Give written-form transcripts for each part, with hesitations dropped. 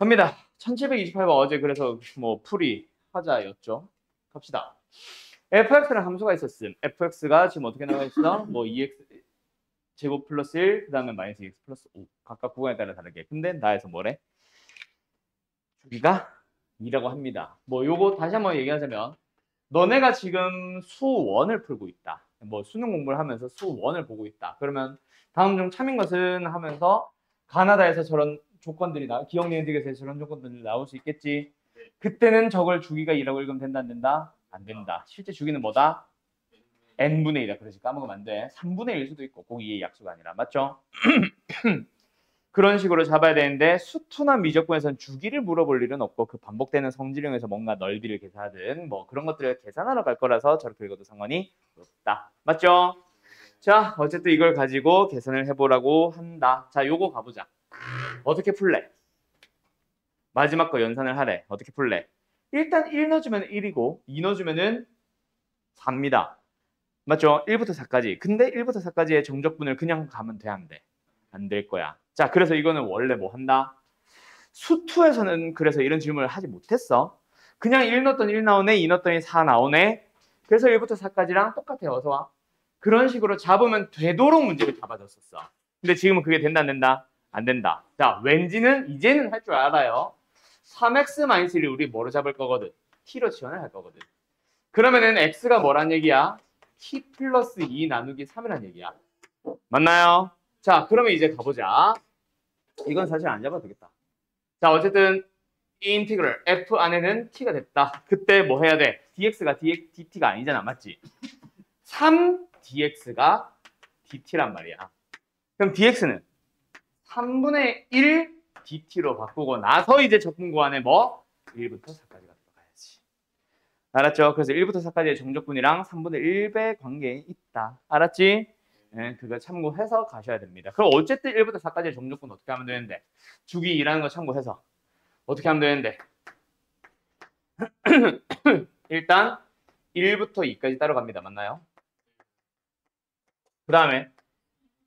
갑니다. 1728번 어제 그래서 뭐 풀이 하자였죠. 갑시다. fx라는 함수가 있었음. fx가 지금 어떻게 나와 있어? 뭐 2x 제곱 플러스 1, 그 다음에 마이너스 2x 플러스 5. 각각 구간에 따라 다르게. 근데 나에서 뭐래? 주기가 2라고 합니다. 뭐 요거 다시 한번 얘기하자면 너네가 지금 수원을 풀고 있다. 뭐 수능 공부를 하면서 수원을 보고 있다. 그러면 다음 중 참인 것은 하면서 가나다에서 저런 조건들이 기억 니은틱에서 저런 조건들이 나올 수 있겠지. 그때는 저걸 주기가 2라고 읽으면 된다 안 된다? 안 된다. 실제 주기는 뭐다? n분의 1이다. 그러지 까먹으면 안 돼. 3분의 1일 수도 있고 꼭 2의 약수가 아니라. 맞죠? 그런 식으로 잡아야 되는데 수투나 미적분에서는 주기를 물어볼 일은 없고 그 반복되는 성질형에서 뭔가 넓이를 계산하든 뭐 그런 것들을 계산하러 갈 거라서 저렇게 읽어도 상관이 없다. 맞죠? 자, 어쨌든 이걸 가지고 계산을 해보라고 한다. 자, 요거 가보자. 어떻게 풀래? 마지막 거 연산을 하래. 어떻게 풀래? 일단 1 넣어주면 1이고 2 넣어주면은 4입니다. 맞죠? 1부터 4까지. 근데 1부터 4까지의 정적분을 그냥 가면 돼, 안 돼? 안 될 거야. 자, 그래서 이거는 원래 뭐 한다? 수투에서는 그래서 이런 질문을 하지 못했어. 그냥 1 넣었더니 1 나오네, 2 넣었더니 4 나오네. 그래서 1부터 4까지랑 똑같아요. 어서 와. 그런 식으로 잡으면 되도록 문제를 잡아줬었어. 근데 지금은 그게 된다 안 된다? 안 된다. 자, 왠지는 이제는 할 줄 알아요. 3x-1을 우리 뭐로 잡을 거거든? t로 지원을 할 거거든. 그러면은 x가 뭐란 얘기야? t 플러스 2 나누기 3이란 얘기야. 맞나요? 자, 그러면 이제 가보자. 이건 사실 안 잡아도 되겠다. 자, 어쨌든 이 인티그럴 f 안에는 t가 됐다. 그때 뭐 해야 돼? dx가 dt가 아니잖아. 맞지? 3dx가 dt란 말이야. 그럼 dx는 3분의 1 dt로 바꾸고 나서 이제 적분 구간에 뭐? 1부터 4까지가 들어가야지. 알았죠? 그래서 1부터 4까지의 정적분이랑 3분의 1배 관계에 있다. 알았지? 네, 그거 참고해서 가셔야 됩니다. 그럼 어쨌든 1부터 4까지의 정적분 어떻게 하면 되는데? 주기 2라는 거 참고해서 어떻게 하면 되는데? 일단 1부터 2까지 따라갑니다. 맞나요? 그 다음에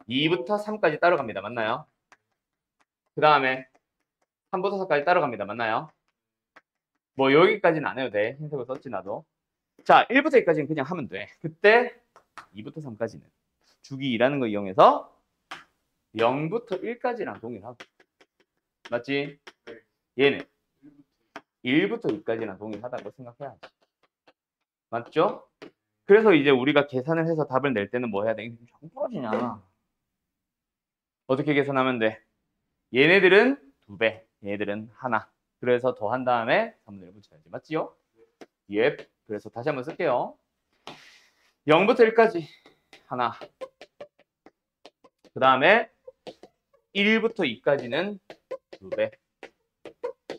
2부터 3까지 따라갑니다. 맞나요? 그 다음에 3부터 4까지 따라갑니다. 맞나요? 뭐 여기까지는 안 해도 돼. 흰색으로 썼지 나도. 자, 1부터 2까지는 그냥 하면 돼. 그때 2부터 3까지는 주기 2라는 거 이용해서 0부터 1까지랑 동일하고. 맞지? 얘는 1부터 2까지랑 동일하다고 생각해야지. 맞죠? 그래서 이제 우리가 계산을 해서 답을 낼 때는 뭐 해야 돼? 이게 자꾸 부러지냐? 어떻게 계산하면 돼? 얘네들은 2배, 얘네들은 하나. 그래서 더한 다음에 3분의 1 붙여야지. 맞지요? 예. 그래서 다시 한번 쓸게요. 0부터 1까지 하나. 그 다음에 1부터 2까지는 2배.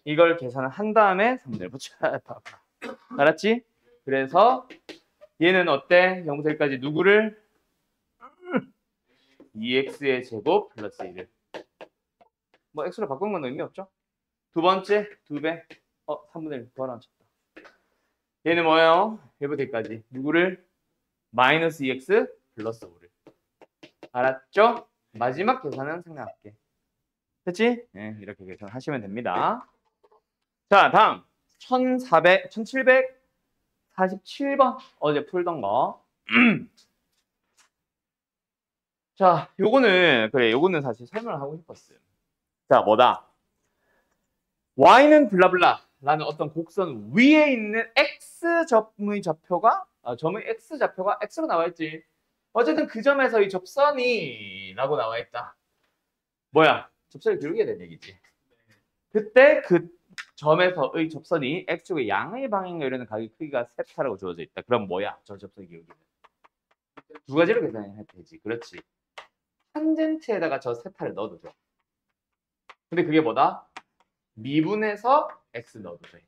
이걸 계산을 한 다음에 3분의 1 붙여야 봐. 알았지? 그래서 얘는 어때? 0부터 1까지 누구를? 2x의 제곱 플러스 1을. 뭐 x로 바꾼 건 의미 없죠? 두 번째 2배. 3분의 1 더하면 쳤다. 얘는 뭐예요? 1부터 2까지 누구를? 마이너스 2x 플러스 5를. 알았죠? 마지막 계산은 생략할게. 됐지? 네, 이렇게 계산하시면 됩니다. 자, 다음 1747번 어제 풀던 거. 자, 요거는 사실 설명을 하고 싶었어요. 자, 뭐다? y는 블라블라라는 어떤 곡선 위에 있는 x 점의 좌표가 점의 x 좌표가 x로 나와 있지. 어쨌든 그 점에서 이 접선이 라고 나와 있다. 뭐야? 접선이 기울게 된 얘기지. 그때 그 점에서의 접선이 x축의 양의 방향과 이르는 각의 크기가 세타라고 주어져 있다. 그럼 뭐야? 저 접선의 기울기는 두 가지로 계산해야 되지. 그렇지. 탄젠트에다가 저 세타를 넣어도 돼. 근데 그게 뭐다? 미분해서 x 넣어도 돼.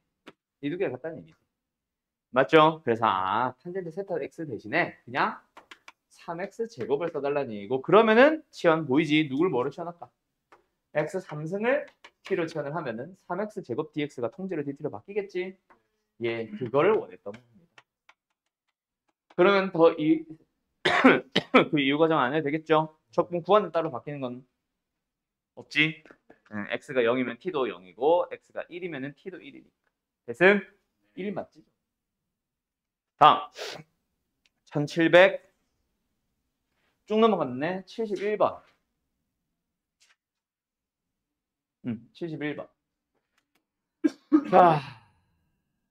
이 두 개가 같다는 얘기지. 맞죠? 그래서 탄젠트 세타 x 대신에 그냥 3x 제곱을 써달라는 얘기고, 그러면은 치환 보이지? 누굴 뭐로 치환할까? x 3승을 t로 치환을 하면은 3x 제곱 dx가 통째로 dt로 바뀌겠지? 예, 그거를 원했던 겁니다. 그러면 더 그 이유 과정 안 해도 되겠죠? 적분 구하는 따로 바뀌는 건 없지? x가 0이면 t도 0이고 x가 1이면 t도 1이니까. 됐음? 1 맞지? 다음 1700 쭉 넘어갔네. 71번. 71번. 자,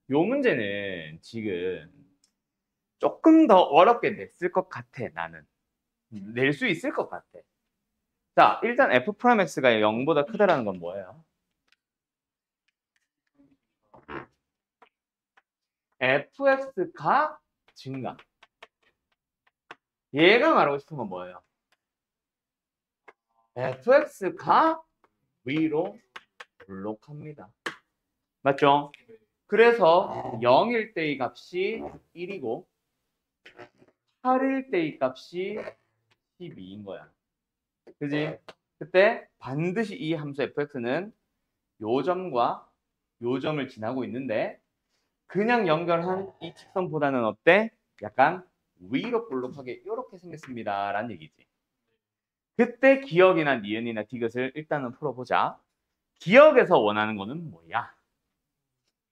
요 문제는 지금 조금 더 어렵게 냈을 것 같아, 나는. 낼 수 있을 것 같아. 자, 일단 f'x가 0보다 크다라는 건 뭐예요? fx가 증가. 얘가 말하고 싶은 건 뭐예요? fx가 위로 볼록합니다. 맞죠? 그래서 0일 때의 값이 1이고 8일 때의 값이 12인 거야. 그지? 그때 반드시 이 함수 fx는 요 점과 요 점을 지나고 있는데 그냥 연결한 이 직선보다는 어때? 약간 위로 볼록하게 이렇게 생겼습니다. 라는 얘기지. 그때 기억이나 니은이나 디귿을 일단은 풀어보자. 기억에서 원하는 거는 뭐야?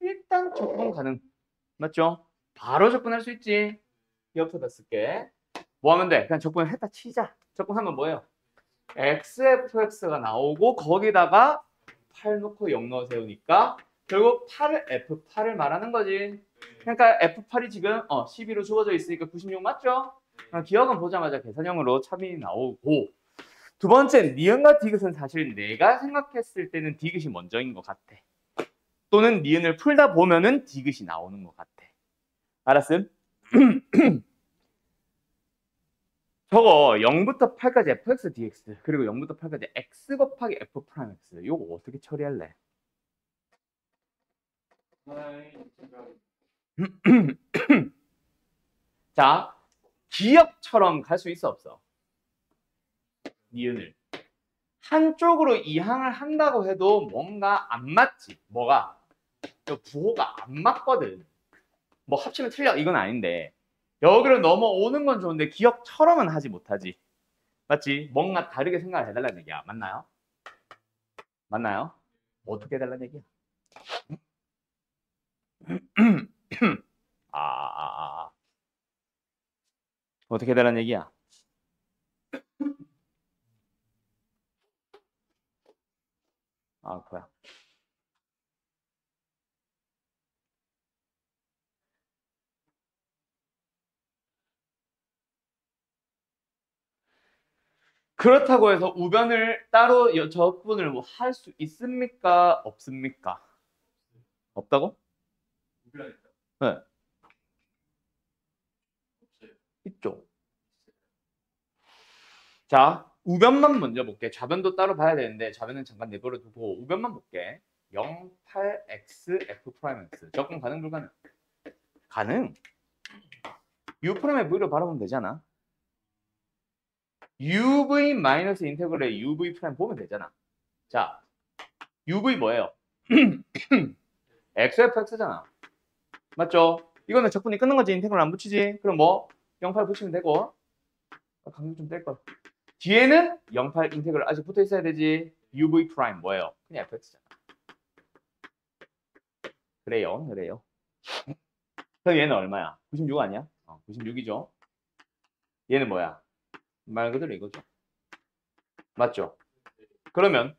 일단 접근 가능. 맞죠? 바로 접근할 수 있지. 기억서다 쓸게. 뭐 하면 돼? 그냥 접근을 했다 치자. 접근하면 뭐예요? XFX가 나오고 거기다가 8 넣고 0 넣어 세우니까 결국 8을 F8을 말하는 거지. 그러니까 F8이 지금 12로 주어져 있으니까 96 맞죠? 기억은 보자마자 계산형으로 참이 나오고 두 번째 니은과 디귿은 사실 내가 생각했을 때는 디귿이 먼저인 것 같아. 또는 니은을 풀다 보면은 디귿이 나오는 것 같아. 알았음? 저거 0부터 8까지 fx dx 그리고 0부터 8까지 x 곱하기 f 프라임 x 이거 어떻게 처리할래? 자, 기억처럼 갈 수 있어 없어? 니은을 한쪽으로 이항을 한다고 해도 뭔가 안 맞지. 뭐가? 부호가 안 맞거든. 뭐 합치면 틀려 이건 아닌데 여기로 넘어오는 건 좋은데 기억처럼은 하지 못하지. 맞지? 뭔가 다르게 생각을 해달라는 얘기야. 맞나요? 맞나요? 어떻게 해달라는 얘기야? 어떻게 해달라는 얘기야? 그거야. 그렇다고 해서 우변을 따로 적분을 뭐 할 수 있습니까? 없습니까? 없다고? 네. 있죠. 자, 우변만 먼저 볼게. 좌변도 따로 봐야 되는데 좌변은 잠깐 내버려 두고 우변만 볼게. 0, 8, x, f 프라임 x. 적분 가능 불가능? 가능. u 프라임의 v를 바라보면 되잖아. uv 마이너스 인테그랄의 uv 프라임 보면 되잖아. 자, uv 뭐예요? xfx잖아. 맞죠? 이거는 적분이 끊는 거지. 인테그랄 안 붙이지. 그럼 뭐 0,8 붙이면 되고. 강조 좀 뗄걸. 뒤에는 0,8 인테그랄 아직 붙어 있어야 되지. uv 프라임 뭐예요? 그냥 fx잖아. 그래요. 그래요. 그럼 얘는 얼마야? 96 아니야? 96이죠. 얘는 뭐야? 말 그대로 이거죠. 맞죠? 그러면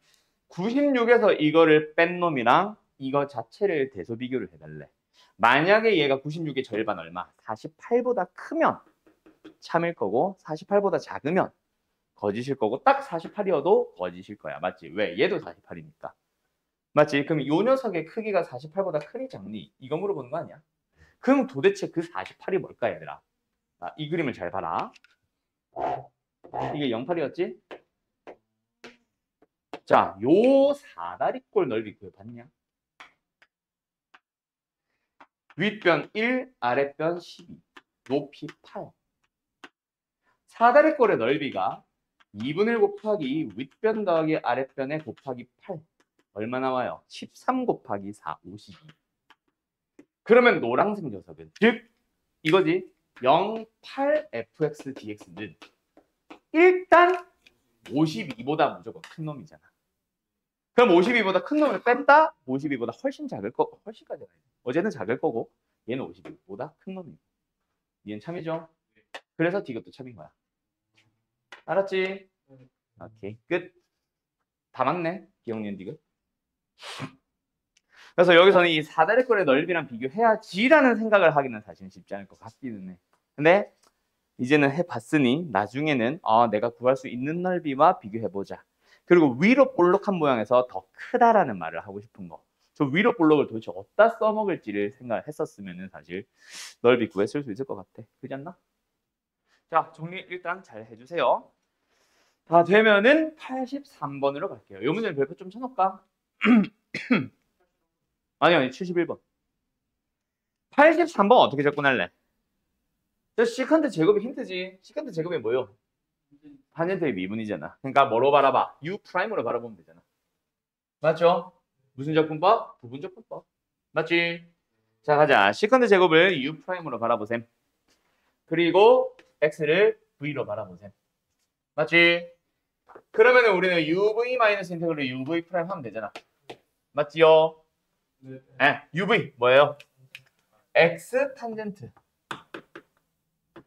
96에서 이거를 뺀 놈이랑 이거 자체를 대소 비교를 해달래. 만약에 얘가 96의 절반 얼마? 48보다 크면 참일 거고 48보다 작으면 거짓일 거고 딱 48이어도 거짓일 거야. 맞지? 왜? 얘도 48이니까. 맞지? 그럼 이 녀석의 크기가 48보다 크니 작니? 이거 물어보는 거 아니야? 그럼 도대체 그 48이 뭘까 얘들아? 이 그림을 잘 봐라. 이게 08이었지? 자, 요 사다리꼴 넓이 구해봤냐? 윗변 1, 아랫변 12, 높이 8. 사다리꼴의 넓이가 2분의 1 곱하기 윗변 더하기 아랫변에 곱하기 8. 얼마 나와요? 13 곱하기 4, 52. 그러면 노란색 녀석은 즉 이거지. 0, 8, fx, dx는 일단 52보다 무조건 큰 놈이잖아. 그럼 52보다 큰 놈을 뺐다? 52보다 훨씬 작을 거, 훨씬까지 가야 돼. 어제는 작을 거고, 얘는 52보다 큰 놈이고. 얘는 참이죠? 그래서 이것도 참인 거야. 알았지? 오케이, 끝. 다 맞네, 기억니은 디귿. 그래서 여기서는 이 사다리꼴의 넓이랑 비교해야지라는 생각을 하기는 사실 쉽지 않을 것 같기는 해. 근데 이제는 해봤으니 나중에는 내가 구할 수 있는 넓이와 비교해보자. 그리고 위로 볼록한 모양에서 더 크다라는 말을 하고 싶은 거. 저 위로 볼록을 도대체 어디다 써먹을지를 생각을 했었으면 사실 넓이 구했을 수 있을 것 같아. 그렇지 않나? 자, 정리 일단 잘 해주세요. 다 되면은 83번으로 갈게요. 이 문제는 별표 좀 쳐놓을까? 아니 71번. 83번 어떻게 접근할래? 저 시컨트 제곱이 힌트지. 시컨트 제곱이 뭐요? 탄젠트의 미분이잖아. 그러니까 뭐로 바라봐? U 프라임으로 바라보면 되잖아. 맞죠? 무슨 적분법? 부분 적분법. 맞지? 자, 가자. 시컨트 제곱을 U 프라임으로 바라보셈. 그리고 X를 V로 바라보셈. 맞지? 그러면 우리는 UV 마이너스 인테그럴 UV 프라임 하면 되잖아. 맞지요? 네. UV 뭐예요? X 탄젠트.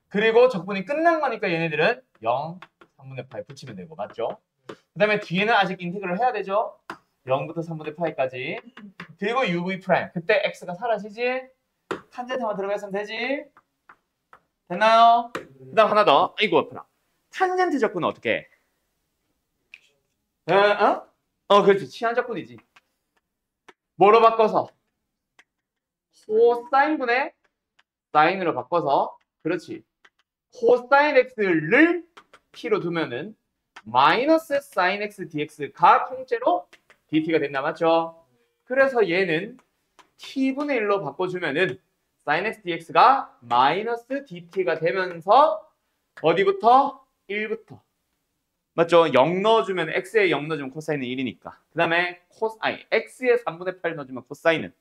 그리고 적분이 끝난 거니까 얘네들은 0, 3분의 파이 붙이면 되고. 맞죠? 그 다음에 뒤에는 아직 인테그럴 해야 되죠? 0부터 3분의 파이까지. 그리고 UV 프라임. 그때 X가 사라지지? 탄젠트만 들어갔으면 되지? 됐나요? 그 다음 하나 더. 아이고 아프라. 탄젠트 적분은 어떻게 해? 그렇지. 치안 적분이지. 뭐로 바꿔서? 코사인분의 사인으로 바꿔서. 그렇지. 코사인 x를 t로 두면은 마이너스 사인 x dx가 통째로 dt가 된다. 맞죠? 그래서 얘는 t분의 1로 바꿔주면은 사인 x dx가 마이너스 dt가 되면서 어디부터? 1부터. 맞죠? 0 넣어주면 x에 0 넣어주면 코사인은 1이니까. 그 다음에 x에 3분의 8 넣어주면 코사인은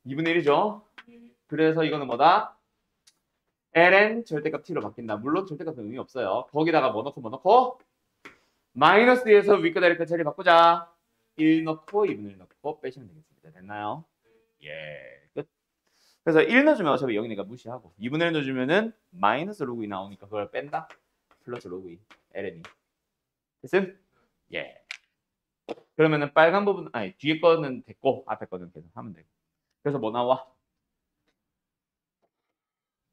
2분의 1이죠. 그래서 이거는 뭐다? ln 절대값 t로 바뀐다. 물론 절대값은 의미 없어요. 거기다가 뭐 넣고? 마이너스 2에서 위까지 아래까지 자리 바꾸자. 1 넣고 2분의 1 넣고 빼시면 되겠습니다. 됐나요? 예, 끝. 그래서 1 넣어주면 어차피 여기니까 무시하고 2분의 1 넣어주면은 마이너스 로그 2 나오니까 그걸 뺀다. 플러스 로그 2 ln이. 됐음? 예. 그러면은 빨간 부분 뒤에 거는 됐고 앞에 거는 계속 하면 되고. 그래서 뭐 나와?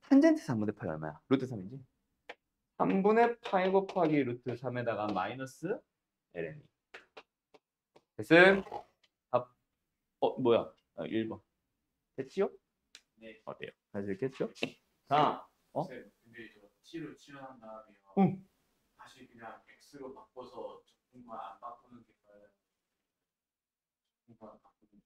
탄젠트 3분의 8 얼마야? 루트 3이지? 3분의 8 곱하기 루트 3에다가 마이너스 ln이. 됐음? 뭐야? 1번. 됐지요? 네. 어때요? 잘 됐겠죠? 자, 근데 저 t로 치환한 다음에요. 응. 다시 그냥 x로 바꿔서 적분만 안 바꾸는 게 나아요. 적분만 바꾸는 게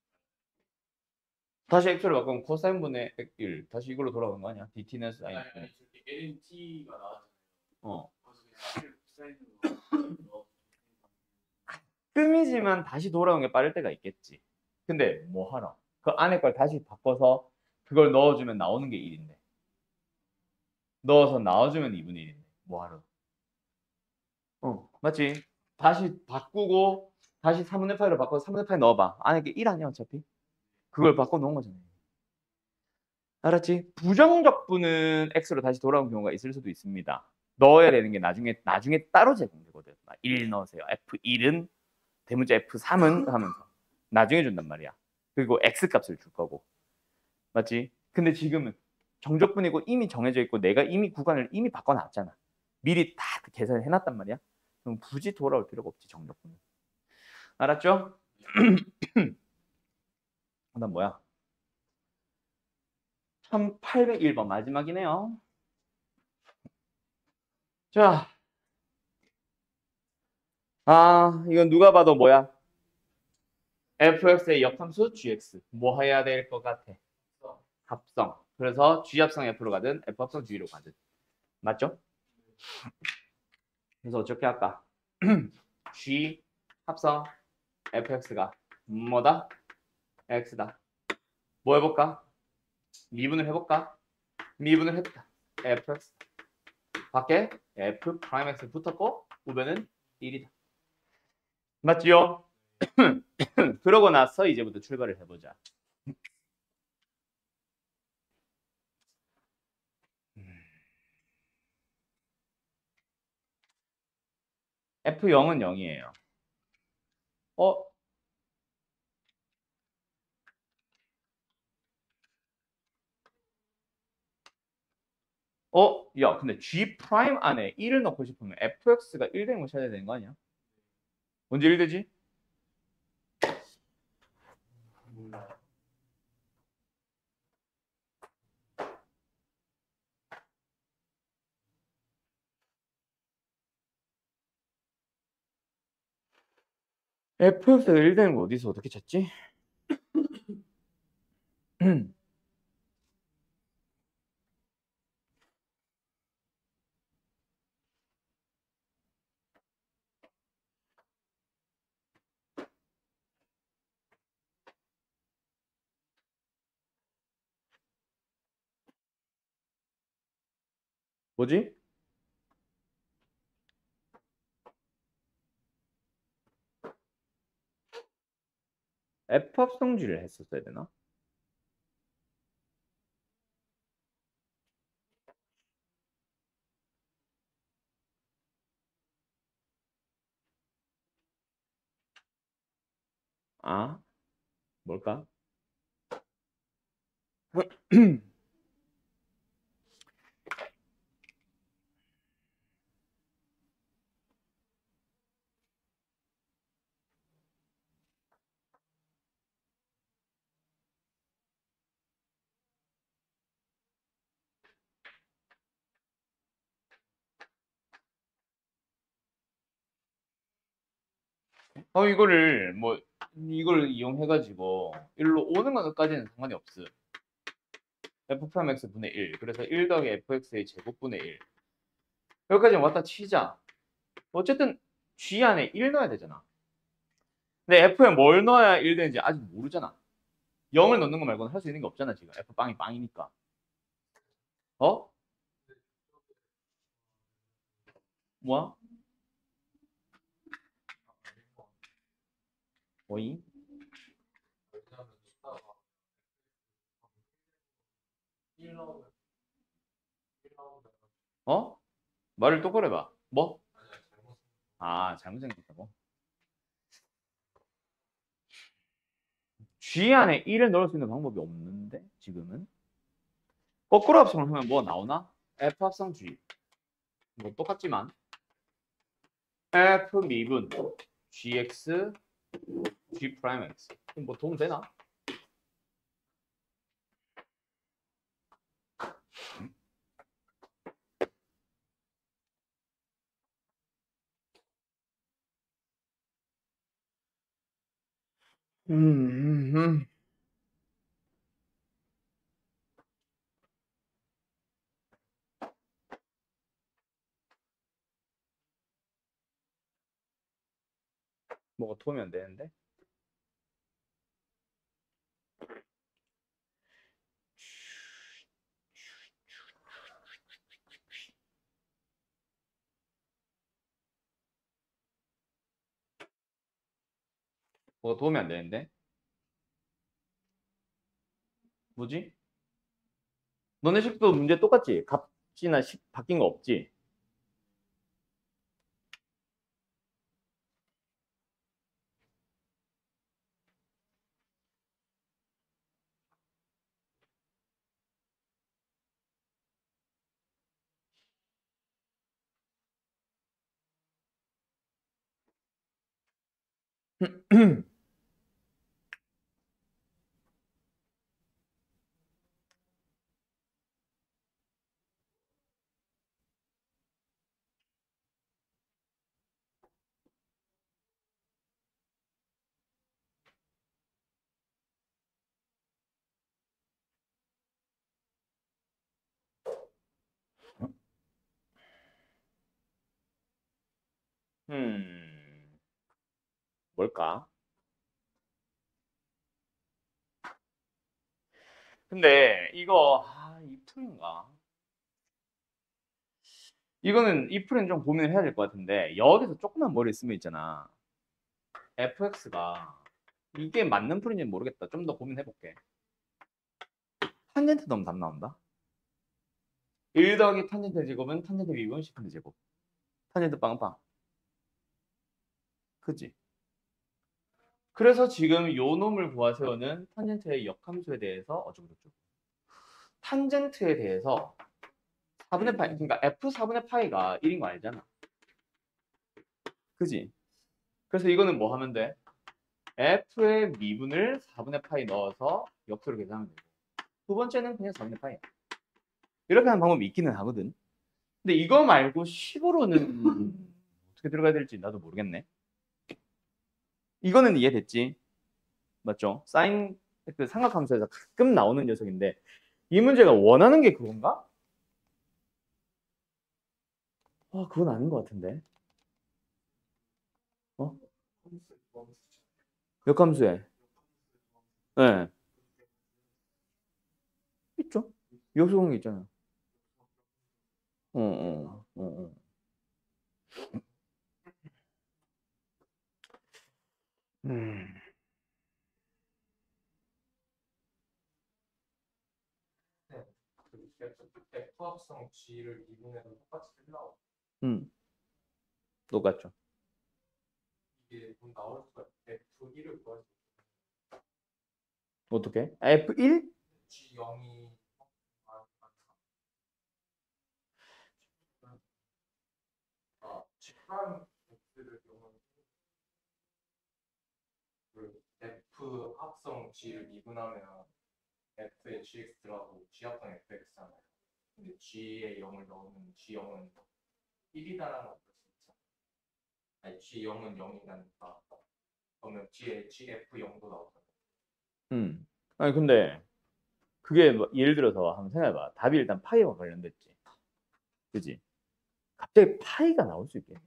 다시 x를 바꾸면 코사인분의 1. 다시 이걸로 돌아가는 거 아니야? dt는 나아요. 사인. 아니 저기 lnt가 나왔잖아요. 그래서 그냥 t를 코사인으로 넣어. 뜸이지만 다시 돌아오는 게 빠를 때가 있겠지. 근데 뭐 하나? 그 안에 걸 다시 바꿔서 그걸 넣어주면 나오는 게 1인데. 넣어서 나와주면 2분의 1인데. 뭐 하러? 맞지? 다시 바꾸고 다시 3분의 8로 바꿔서 3분의 8 넣어봐. 안에 게 1 아니야 어차피? 그걸 바꿔 놓은 거잖아. 알았지? 부정적분은 x로 다시 돌아온 경우가 있을 수도 있습니다. 넣어야 되는 게 나중에 따로 제공되거든. 1 넣으세요. F1은 대문자 F3은 하면서 나중에 준단 말이야. 그리고 x 값을 줄 거고. 맞지? 근데 지금은 정적분이고 이미 정해져 있고 내가 이미 구간을 이미 바꿔놨잖아. 미리 다 계산을 해놨단 말이야. 그럼 굳이 돌아올 필요가 없지 정적분은. 알았죠? 그다음 뭐야? 1801번 마지막이네요. 자, 이건 누가 봐도 뭐야? fx의 역함수 gx. 뭐 해야 될 것 같아? 합성. 그래서 g 합성 f로 가든 f 합성 g로 가든. 맞죠? 그래서 어떻게 할까? g 합성 fx가 뭐다? x다. 뭐 해볼까? 미분을 해볼까? 미분을 했다. fx. 밖에 f 프라임 x 붙었고 우변은 1이다. 맞지요? 그러고 나서 이제부터 출발을 해보자. F0은 0이에요. 어? 야, 근데 G 프라임 안에 1을 넣고 싶으면 fx가 1 되는 거 찾아야 되는 거 아니야? 언제 1 되지? 몰라요. fx가 1 되는 거 어디서 어떻게 찾지? 뭐지? f 합성지를 했었어야 되나? 아, 뭘까? 이걸 이용해가지고 일로 오는 것까지는 상관이 없어. f 프라임 x 분의 1. 그래서 1 더하기 fx의 제곱분의 1. 여기까지 왔다 치자. 어쨌든 g 안에 1 넣어야 되잖아. 근데 f에 뭘 넣어야 1 되는지 아직 모르잖아. 0을 넣는 거 말고는 할 수 있는 게 없잖아, 지금. f 빵이 빵이니까. 어? 뭐야? 뭐이? 왜냐면 숫자가 1 나오면 1 나오면 어? 말을 똑바로 해봐. 뭐? 아니야 잘못 아, 잘못 생각했다고? G 안에 1을 넣을 수 있는 방법이 없는데, 지금은? 거꾸로 합성을 하면 뭐 나오나? F 합성 G. 뭐 똑같지만. F 미분 GX G 프라임 X. 뭐 도움 되나? 음, 음, 음. 뭐가 도움이 안 되는데? 뭐가 도움이 안 되는데? 뭐지? 너네 식도 문제 똑같지? 값이나 식 바뀐 거 없지? 뭘까? 근데 이거 이 풀인가? 이거는 이 풀은 좀 고민을 해야 될 것 같은데 여기서 조금만 머리 쓰면 있잖아. fx가 이게 맞는 풀인지는 모르겠다. 좀 더 고민해볼게. 탄젠트 넣으면 답 나온다. 1 더하기 탄젠트 제곱은 탄젠트 미분 시컨트 제곱. 탄젠트 빵빵. 그치? 그래서 지금 요 놈을 구하세요는 탄젠트의 역함수에 대해서 어쩌고저쩌고. 탄젠트에 대해서 4분의 파이, 그러니까 f 4분의 파이가 1인 거 알잖아. 그지? 그래서 이거는 뭐 하면 돼? f의 미분을 4분의 파이 넣어서 역수로 계산하면 되고. 두 번째는 그냥 4분의 파이야. 이렇게 하는 방법이 있기는 하거든. 근데 이거 말고 식으로는 어떻게 들어가야 될지 나도 모르겠네. 이거는 이해됐지? 맞죠? 사인 그 삼각함수에서 가끔 나오는 녀석인데 이 문제가 원하는 게 그건가? 아, 그건 아닌 것 같은데. 어? 역함수에. 네. 있죠? 역수공개 있잖아. 어, 어, 어, 어. 음. 네. 그 F 합성 G를 미분해도 똑같이 쓰려고 똑같죠. 이게 돈 나올 수가 F1을 구할 수 어떻게? F1? G0이 G 프라임 X를 이용하면 그 F 합성 G를 미분하면 F의 GX 들어가고 G 합성 FX잖아요. 근데 G에 0을 넣으면 G0은 1이다라는 걸 볼 수 있죠. 아니 G0은 0이니까 그러면 GF0도 나오잖아요. 아니 근데 그게 뭐 예를 들어서 한번 생각해봐. 답이 일단 파이와 관련됐지. 그지? 갑자기 파이가 나올 수 있겠냐?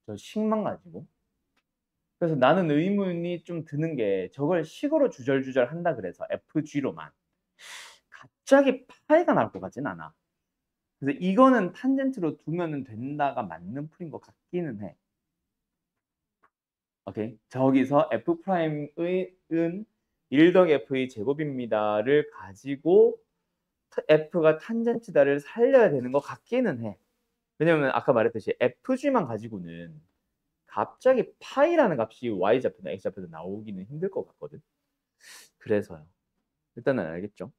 저 식만 가지고. 그래서 나는 의문이 좀 드는 게 저걸 식으로 주절주절 한다 그래서 FG로만 갑자기 파이가 나올 것 같진 않아. 그래서 이거는 탄젠트로 두면은 된다가 맞는 풀인 것 같기는 해. 오케이. 저기서 f 프라임의 은 1 더하기 f의 제곱입니다를 가지고 f가 탄젠트다를 살려야 되는 것 같기는 해. 왜냐면 아까 말했듯이 fg만 가지고는 갑자기 파이라는 값이 y좌표나 x좌표도 나오기는 힘들 것 같거든. 그래서요. 일단은 알겠죠.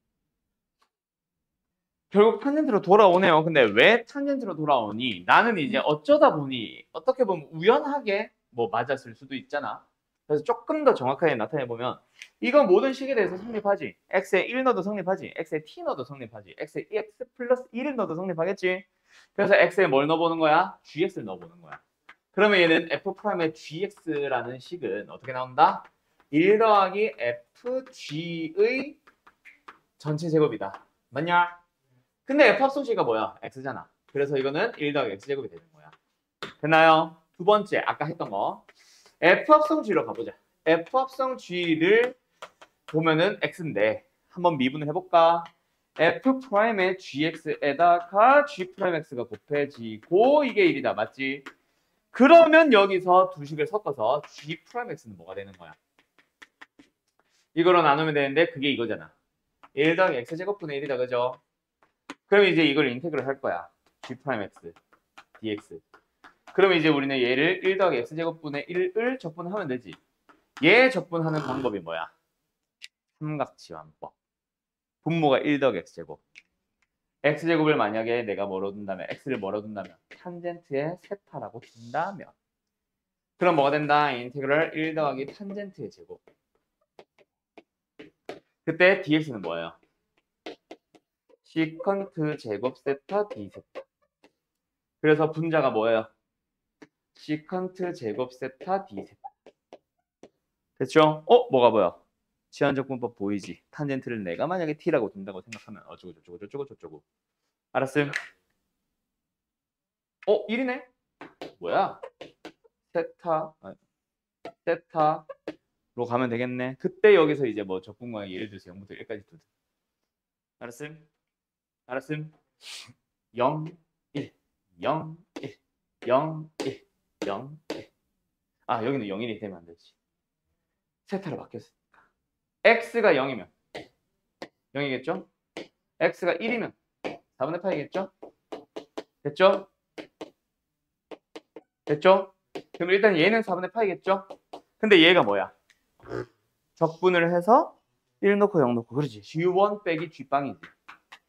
결국 탄젠트로 돌아오네요. 근데 왜 탄젠트로 돌아오니? 나는 이제 어쩌다 보니 어떻게 보면 우연하게 뭐 맞았을 수도 있잖아. 그래서 조금 더 정확하게 나타내 보면 이건 모든 식에 대해서 성립하지. x에 1 넣어도 성립하지. x에 t 넣어도 성립하지. x에 x 플러스 1을 넣어도 성립하겠지. 그래서 x에 뭘 넣어보는 거야? gx를 넣어보는 거야. 그러면 얘는 f'의 gx라는 식은 어떻게 나온다? 1 더하기 fg의 전체 제곱이다. 맞냐? 근데 f 합성식이 뭐야? x잖아. 그래서 이거는 1 더하기 x제곱이 되는 거야. 됐나요? 두 번째 아까 했던 거 f 합성 g로 가보자. f 합성 g를 보면은 x인데 한번 미분을 해볼까? f 프라임의 gx에다가 g 프라임 x가 곱해지고 이게 1이다. 맞지? 그러면 여기서 두 식을 섞어서 g 프라임 x는 뭐가 되는 거야? 이거로 나누면 되는데 그게 이거잖아. 1 더하기 x제곱분의 1이다. 그죠? 그럼 이제 이걸 인테그럴 할 거야. g 프라임 x dx. 그럼 이제 우리는 얘를 1 더하기 x제곱분의 1을 적분하면 되지. 얘 적분하는 방법이 뭐야? 삼각지환법. 분모가 1 더하기 x제곱. x제곱을 만약에 내가 뭐로 둔다면 x를 뭐로 둔다면 탄젠트의 세타라고 둔다면 그럼 뭐가 된다? 인테그럴 1 더하기 탄젠트의 제곱. 그때 dx는 뭐예요? 시컨트 제곱 세타 d 세타. 그래서 분자가 뭐예요? 시컨트 제곱 세타 d 세타. 됐죠? 뭐가 보여? 지환적분법 보이지? 탄젠트를 내가 만약에 t라고 둔다고 생각하면 어쩌고 저쩌고 저쩌고 저쩌고. 알았음? 1이네? 뭐야? 세타 세타로 가면 되겠네. 그때 여기서 이제 뭐 적분광이 예를 들어서 0부터 1까지 두든. 알았음? 알았음? 0, 1, 0, 1, 0, 1, 0, 1. 아, 여기는 0일이 되면 안 되지. 세타로 바뀌었으니까. x가 0이면 0이겠죠? x가 1이면 4분의 파이겠죠? 됐죠? 됐죠? 그럼 일단 얘는 4분의 파이겠죠? 근데 얘가 뭐야? 적분을 해서 1 넣고 0 넣고 그렇지. G1 빼기 G빵이지.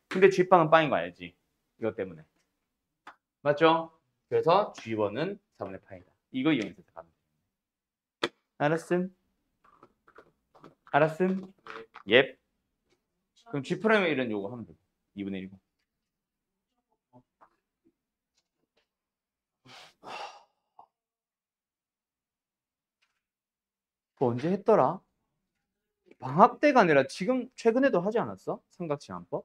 근데 G빵은 빵인 거 알지? 이것 때문에. 맞죠? 그래서 G1은 4분의 파이다. 이거 이용해서 가면 돼. 알았음? 알았음? 예. 그럼 G 프라임의 1은 요거 하면 돼. 2분의 1이고. 그거 언제 했더라? 방학 때가 아니라 지금 최근에도 하지 않았어? 삼각지함법?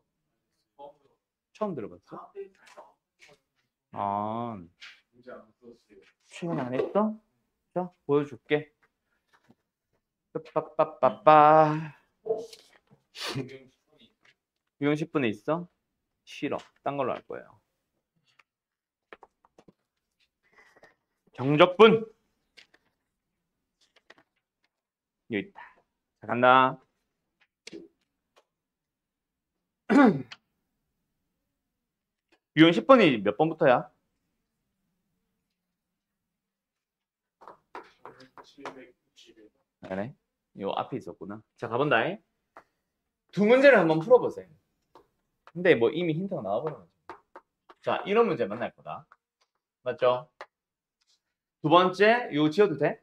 처음 들어봤어? 아, 최근에 안 했어? 자, 보여줄게. 빠빠빠빠. 유형 10분에 있어? 싫어. 딴 걸로 할 거예요. 정적분. 여기 있다. 자, 간다. 유형 10번이 몇 번부터야? 791. 그래? 요 앞에 있었구나. 자, 가본다. 두 문제를 한번 풀어보세요. 근데 뭐 이미 힌트가 나와버려가지고. 자, 이런 문제 만날 거다. 맞죠? 두 번째, 이거 지워도 돼?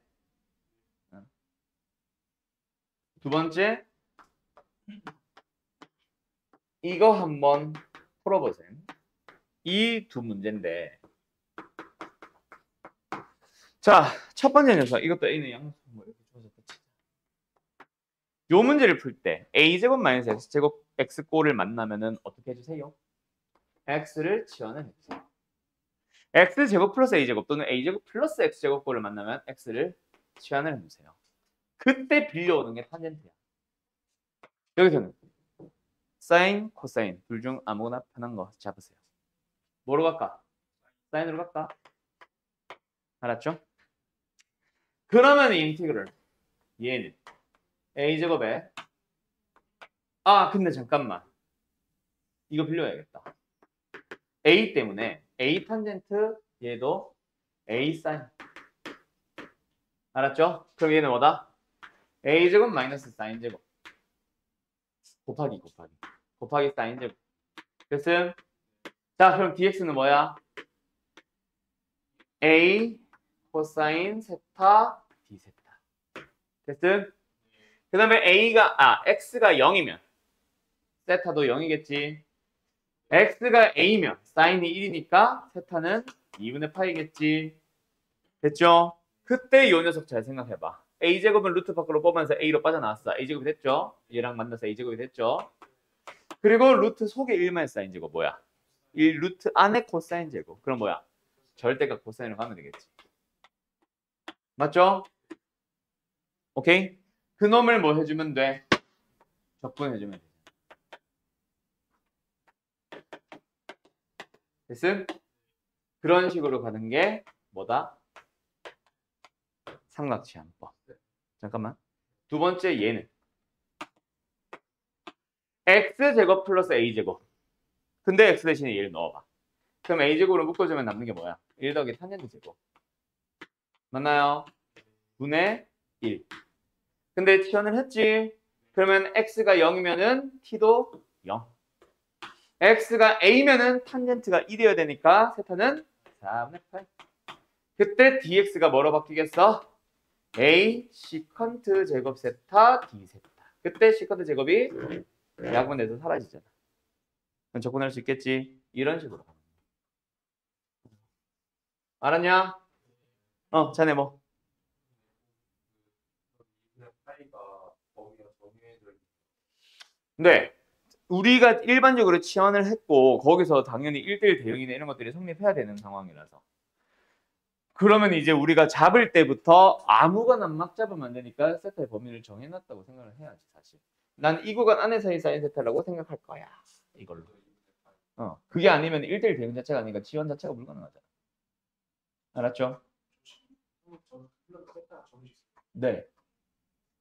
두 번째, 이거 한번 풀어보세요. 이 두 문제인데. 자, 첫 번째 녀석. 이것도 A는 양수 뭐 이렇게 주어졌다 치자. 요 문제를 풀 때 A제곱 마이너스 X제곱 X꼴을 만나면은 어떻게 해주세요? X를 치환을 해주세요. X제곱 플러스 A제곱 또는 A제곱 플러스 X제곱꼴을 만나면 X를 치환을 해주세요. 그때 빌려오는 게 탄젠트야. 여기서는 사인, 코사인 둘 중 아무거나 편한 거 잡으세요. 뭐로 갈까? 사인으로 갈까? 알았죠? 그러면 이 인티그럴 얘는 A제곱에 근데 잠깐만 이거 빌려야겠다. A 때문에 A 탄젠트 얘도 A 사인 알았죠? 그럼 얘는 뭐다? A제곱 마이너스 사인 제곱 곱하기 사인 제곱 됐음? 자 그럼 dx는 뭐야? A 코사인 세타 d 세타 됐음? 그 다음에 x가 0이면 세타도 0이겠지. x가 a면 사인이 1이니까 세타는 2분의 파이겠지. 됐죠? 그때 이 녀석 잘 생각해봐. a제곱은 루트 밖으로 뽑으면서 a로 빠져나왔어. a제곱이 됐죠? 얘랑 만나서 a제곱이 됐죠? 그리고 루트 속에 1만 사인 제곱 뭐야? 1 루트 안에 코사인 제곱. 그럼 뭐야? 절대값 코사인으로 가면 되겠지. 맞죠? 오케이? 그 놈을 뭐 해주면 돼? 적분해주면 돼. 됐음? 그런 식으로 가는 게 뭐다? 삼각지함법. 잠깐만. 두 번째 얘는 x제곱 플러스 a제곱. 근데 x 대신에 얘를 넣어봐. 그럼 a제곱으로 묶어주면 남는 게 뭐야? 1 더하기 탄젠트 제곱. 맞나요? 분의 1. 근데 치환을 했지. 그러면 x가 0이면은 t도 0. x가 a면은 탄젠트가 1이어야 되니까 세타는 4분의 8. 그때 dx가 뭐로 바뀌겠어? a 시컨트 제곱 세타 d 세타. 그때 시컨트 제곱이 약분돼서 사라지잖아. 그럼 접근할 수 있겠지? 이런 식으로. 알았냐? 자네 뭐? 파이가 범위가 정해져 있는 네. 우리가 일반적으로 치환을 했고 거기서 당연히 1대1 대응이나 이런 것들이 성립해야 되는 상황이라서 그러면 이제 우리가 잡을 때부터 아무거나 막 잡으면 안 되니까 세타의 범위를 정해놨다고 생각을 해야지 사실. 난 이 구간 안에서의 사인 세타라고 생각할 거야. 이걸로. 그게 아니면 1대1 대응 자체가 아니니까 치환 자체가 불가능하잖아. 알았죠? 네.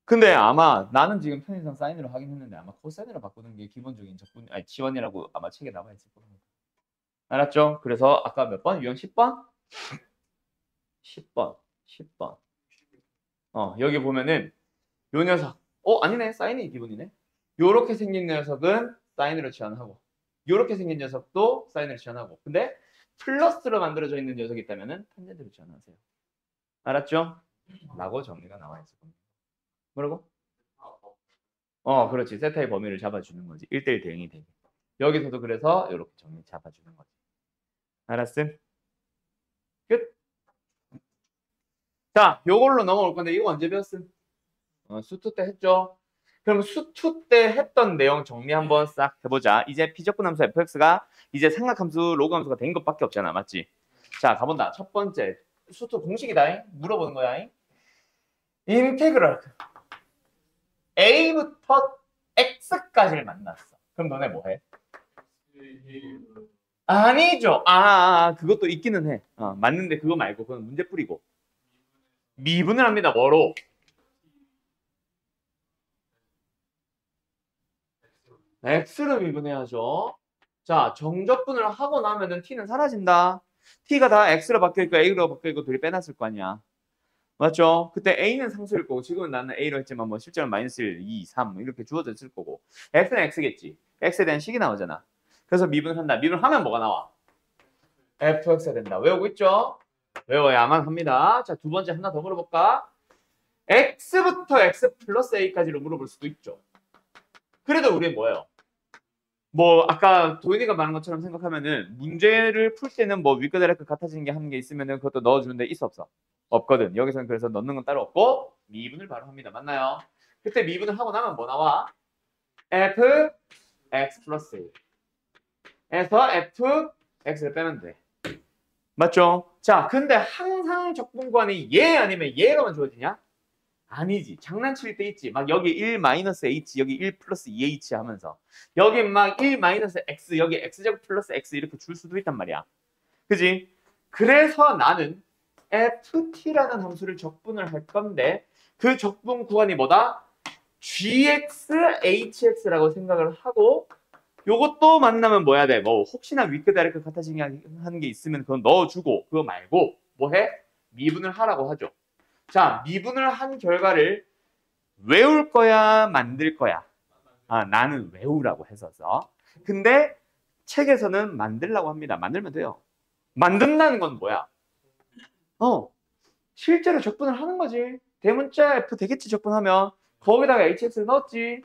근데 아마 나는 지금 편의상 사인으로 하긴 했는데 아마 코사인으로 바꾸는 게 기본적인 적분 아니 지원이라고 아마 책에 나와 있을 겁니다. 알았죠? 그래서 아까 몇 번? 유형 10번? 10번. 10번. 여기 보면은 요 녀석. 아니네. 사인이 기본이네. 요렇게 생긴 녀석은 사인으로 지원하고 요렇게 생긴 녀석도 사인으로 지원하고 근데 플러스로 만들어져 있는 녀석이 있다면은 탄젠트로 지원하세요. 알았죠? 라고 정리가 나와 있을 겁니다. 뭐라고? 그렇지. 세타의 범위를 잡아주는 거지. 1대1 대응이 되게. 여기서도 그래서 이렇게 정리 잡아주는 거지. 알았음? 끝. 자, 요걸로 넘어올 건데 이거 언제 배웠음? 수2 때 했죠? 그럼 수2 때 했던 내용 정리 한번 싹 해보자. 이제 피적분 함수 fx가 이제 삼각함수, 로그함수가 된 것밖에 없잖아. 맞지? 자, 가본다. 첫 번째. 수2 공식이다. 물어보는 거야. 인테그럴. A부터 X까지를 만났어. 그럼 너네 뭐 해? 아니죠. 그것도 있기는 해. 맞는데 그거 말고 그건 문제 뿌리고. 미분을 합니다. 뭐로? X로 미분해야죠. 자, 정적분을 하고 나면은 T는 사라진다. T가 다 X로 바뀌고 A로 바뀌고 둘이 빼놨을 거 아니야. 맞죠? 그때 A는 상수일 거고 지금은 나는 A로 했지만 뭐 실제로는 마이너스 1, 2, 3 이렇게 주어져 있을 거고 X는 X겠지. X에 대한 식이 나오잖아. 그래서 미분한다. 미분하면 뭐가 나와? fx가 된다. 외우고 있죠? 외워야만 합니다. 자, 두 번째 하나 더 물어볼까? x부터 x 플러스 a까지로 물어볼 수도 있죠. 그래도 우리는 뭐예요? 뭐 아까 도인이가 말한 것처럼 생각하면은 문제를 풀 때는 뭐 윗과 아래가 같아지는 게 하는 게 있으면은 그것도 넣어주는데 있어 없어? 없거든. 여기서는 그래서 넣는 건 따로 없고 미분을 바로 합니다. 맞나요? 그때 미분을 하고 나면 뭐 나와? f x 플러스 a 에서 f x를 빼면 돼. 맞죠? 자, 근데 항상 적분관이 얘 아니면 얘가만 주어지냐? 아니지. 장난칠 때 있지. 막 여기 1 마이너스 h, 여기 1 플러스 2h 하면서 여기 막 1 마이너스 x, 여기 x제곱 플러스 x 이렇게 줄 수도 있단 말이야. 그지? 그래서 나는 ft라는 함수를 적분을 할 건데 그 적분 구간이 뭐다? gx, hx라고 생각을 하고 요것도 만나면 뭐 해야 돼? 뭐 혹시나 윗끝 아래끝 같아지게 하는 게 있으면 그건 넣어주고 그거 말고 뭐 해? 미분을 하라고 하죠. 자, 미분을 한 결과를 외울 거야? 만들 거야? 나는 외우라고 했었어. 근데 책에서는 만들라고 합니다. 만들면 돼요. 만든다는 건 뭐야? 실제로 적분을 하는 거지. 대문자 F 되겠지 적분하면 거기다가 HX를 넣었지.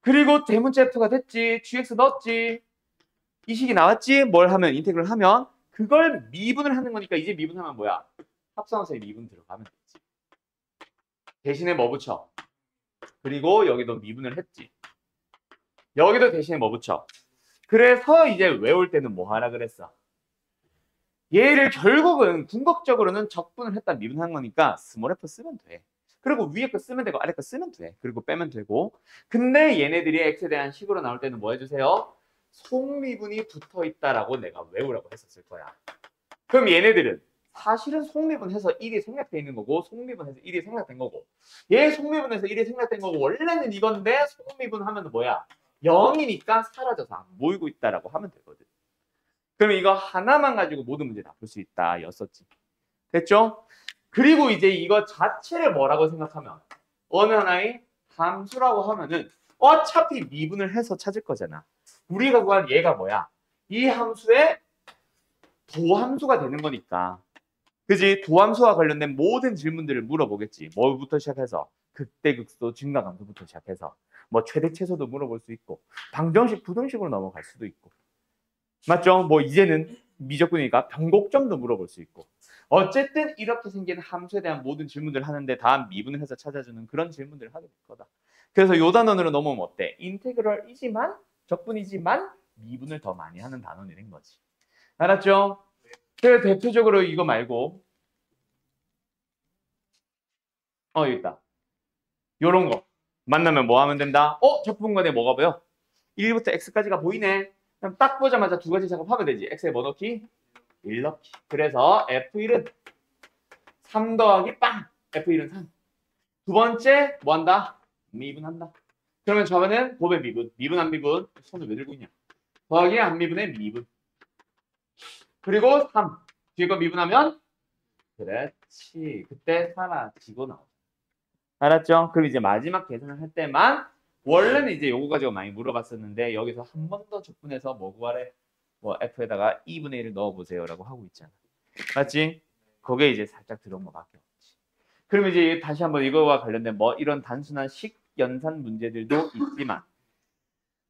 그리고 대문자 F가 됐지. GX 넣었지. 이 식이 나왔지. 뭘 하면 인테그럴 하면 그걸 미분을 하는 거니까 이제 미분하면 뭐야? 합성함수에 미분 들어가면 되지. 대신에 뭐 붙여? 그리고 여기도 미분을 했지. 여기도 대신에 뭐 붙여? 그래서 이제 외울 때는 뭐 하라 그랬어? 얘를 결국은 궁극적으로는 적분을 했다 미분한 거니까 스몰 f 쓰면 돼. 그리고 위에 거 쓰면 되고 아래 거 쓰면 돼. 그리고 빼면 되고. 근데 얘네들이 x에 대한 식으로 나올 때는 뭐 해주세요? 속미분이 붙어 있다라고 내가 외우라고 했었을 거야. 그럼 얘네들은 사실은 속미분해서 1이 생략돼 있는 거고 속미분해서 1이 생략된 거고 얘 속미분해서 1이 생략된 거고 원래는 이건데 속미분하면 뭐야? 0이니까 사라져서 안 모이고 있다라고 하면 되거든. 그럼 이거 하나만 가지고 모든 문제 다 풀 수 있다 였었지. 됐죠? 그리고 이제 이거 자체를 뭐라고 생각하면 어느 하나의 함수라고 하면은 어차피 미분을 해서 찾을 거잖아. 우리가 구한 얘가 뭐야? 이 함수의 도함수가 되는 거니까. 그지? 도함수와 관련된 모든 질문들을 물어보겠지. 뭐부터 시작해서 극대극소 증가감수부터 시작해서 뭐 최대 최소도 물어볼 수 있고 방정식 부등식으로 넘어갈 수도 있고. 맞죠? 뭐 이제는 미적분이니까 변곡점도 물어볼 수 있고. 어쨌든 이렇게 생긴 함수에 대한 모든 질문들을 하는데 다 미분을 해서 찾아주는 그런 질문들을 하게 될 거다. 그래서 요 단원으로 넘어오면 어때? 인테그럴이지만 적분이지만 미분을 더 많이 하는 단원이 된 거지. 알았죠? 그래서 대표적으로 이거 말고 여기 있다. 요런 거 만나면 뭐 하면 된다? 적분간에 뭐가 보여? 1부터 x까지가 보이네. 그럼 딱 보자마자 두 가지 작업하면 되지. x에 뭐 넣기? 1 넣기. 그래서 F1은 3 더하기 빵! F1은 3. 두 번째 뭐 한다? 미분한다. 그러면 저번엔 곱의 미분. 미분 안 미분? 손을 왜 들고 있냐? 더하기 안 미분의 미분. 그리고 3. 뒤에 거 미분하면 그렇지. 그때 사라지고 나오죠. 알았죠? 그럼 이제 마지막 계산을 할 때만 원래는 이제 요거 가지고 많이 물어봤었는데 여기서 한 번 더 적분해서 뭐 구하래? 뭐 F에다가 2분의 1을 넣어보세요라고 하고 있잖아. 맞지? 그게 이제 살짝 들어온 거밖에 없지. 그럼 이제 다시 한번 이거와 관련된 뭐 이런 단순한 식 연산 문제들도 있지만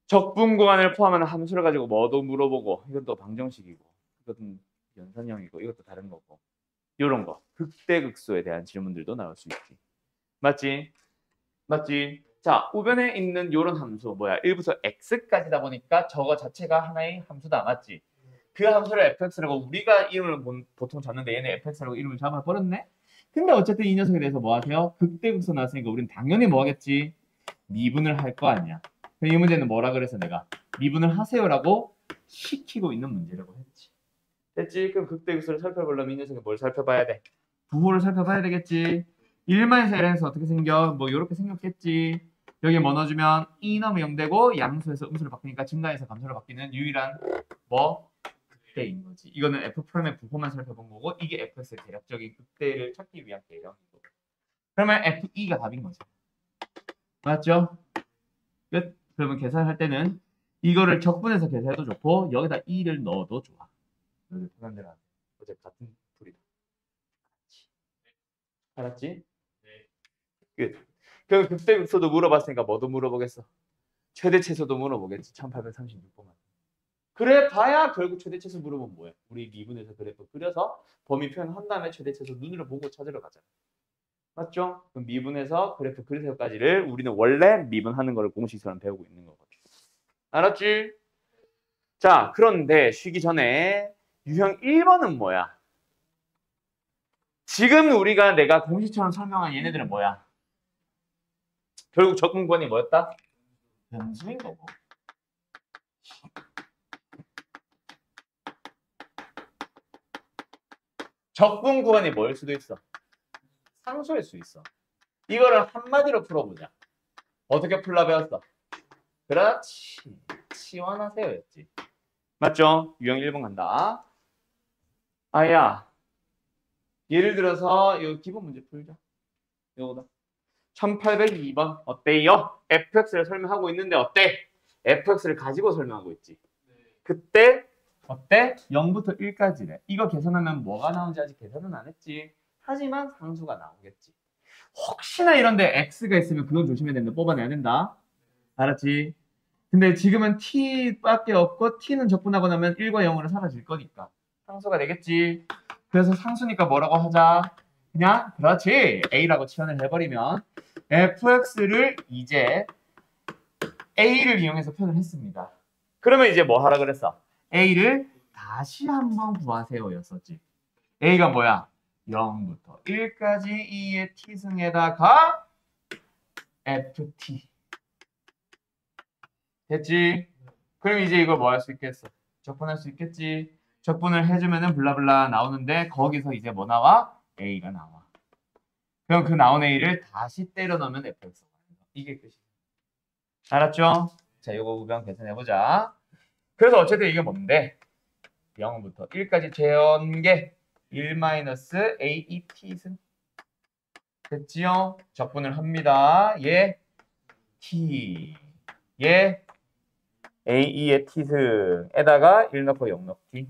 적분 구간을 포함하는 함수를 가지고 뭐도 물어보고 이건 또 방정식이고 이것은 연산형이고 이것도 다른 거고 요런 거 극대극소에 대한 질문들도 나올 수 있지. 맞지? 맞지? 자, 우변에 있는 요런 함수 뭐야? 1부터 x까지다 보니까 저거 자체가 하나의 함수다. 맞지? 그 함수를 fx라고 우리가 이름을 보통 잡는데 얘네 fx라고 이름을 잡아버렸네? 근데 어쨌든 이 녀석에 대해서 뭐 하세요? 극대극소 나왔으니까 우리는 당연히 뭐 하겠지? 미분을 할 거 아니야. 그럼 이 문제는 뭐라 그래서 내가 미분을 하세요라고 시키고 있는 문제라고 했지. 됐지? 그럼 극대극소를 살펴보려면 이 녀석이 뭘 살펴봐야 돼? 부호를 살펴봐야 되겠지. 1-ln에서 어떻게 생겨? 뭐 이렇게 생겼겠지. 여기 뭐 넣어주면 2 넣으면 0 되고 양수에서 음수로 바뀌니까 증가해서 감소로 바뀌는 유일한 뭐 극대인 거지. 이거는 F'의 부호만 살펴본 거고 이게 Fx의 대략적인 극대를 찾기 위한 계량이고. 그러면 F2가 답인 거죠. 맞죠? 끝. 그러면 계산할 때는 이거를 적분해서 계산해도 좋고 여기다 2를 넣어도 좋아. 여기 편한 대로 하세요. 어차피 같은 풀이다. 알았지? 끝. 그럼 극대극소도 물어봤으니까 뭐도 물어보겠어? 최대 최소도 물어보겠지. 1836번만. 그래 봐야 결국 최대 최소 물어보면 뭐야? 우리 미분에서 그래프 그려서 범위 표현한 다음에 최대 최소 눈으로 보고 찾으러 가잖아. 맞죠? 그럼 미분에서 그래프 그리세요까지를 우리는 원래 미분하는 거를 공식처럼 배우고 있는 거거든. 알았지? 자, 그런데 쉬기 전에 유형 1번은 뭐야? 지금 우리가 내가 공식처럼 설명한 얘네들은 뭐야? 결국 적분권이 뭐였다? 변수인 거고. 적분 구간이 뭐일 수도 있어? 상수일 수 있어. 이거를 한마디로 풀어보자. 어떻게 풀라 배웠어? 그렇지. 치환하세요였지. 맞죠? 유형 1번 간다. 아야. 예를 들어서 이 기본 문제 풀자. 요거다. 1802번 어때요? fx를 설명하고 있는데 어때? fx를 가지고 설명하고 있지. 그때 어때? 0부터 1까지래. 이거 계산하면 뭐가 나오는지 아직 계산은 안 했지. 하지만 상수가 나오겠지. 혹시나 이런데 x가 있으면 그건 조심해야 된다. 뽑아내야 된다. 알았지? 근데 지금은 t밖에 없고 t는 적분하고 나면 1과 0으로 사라질 거니까 상수가 되겠지. 그래서 상수니까 뭐라고 하자? 그냥 그렇지. a라고 치환을 해버리면 fx를 이제 a를 이용해서 표현을 했습니다. 그러면 이제 뭐 하라 그랬어? a를 다시 한번 구하세요 였었지. a가 뭐야? 0부터 1까지 2의 t승에다가 ft 됐지? 그럼 이제 이걸 뭐 할 수 있겠어? 적분할 수 있겠지? 적분을 해주면은 블라블라 나오는데 거기서 이제 뭐 나와? a가 나와. 그럼 그 나온 a를 다시 때려 넣으면 fx가 나와. 이게 끝이야. 알았죠? 자, 이거 우변 계산해보자. 그래서 어쨌든 이게 뭔데? 0부터 1까지 재현 게 1-aet승 됐지요? 적분을 합니다. 얘 t 얘 a의 t승에다가 1 넣고 0 넣기.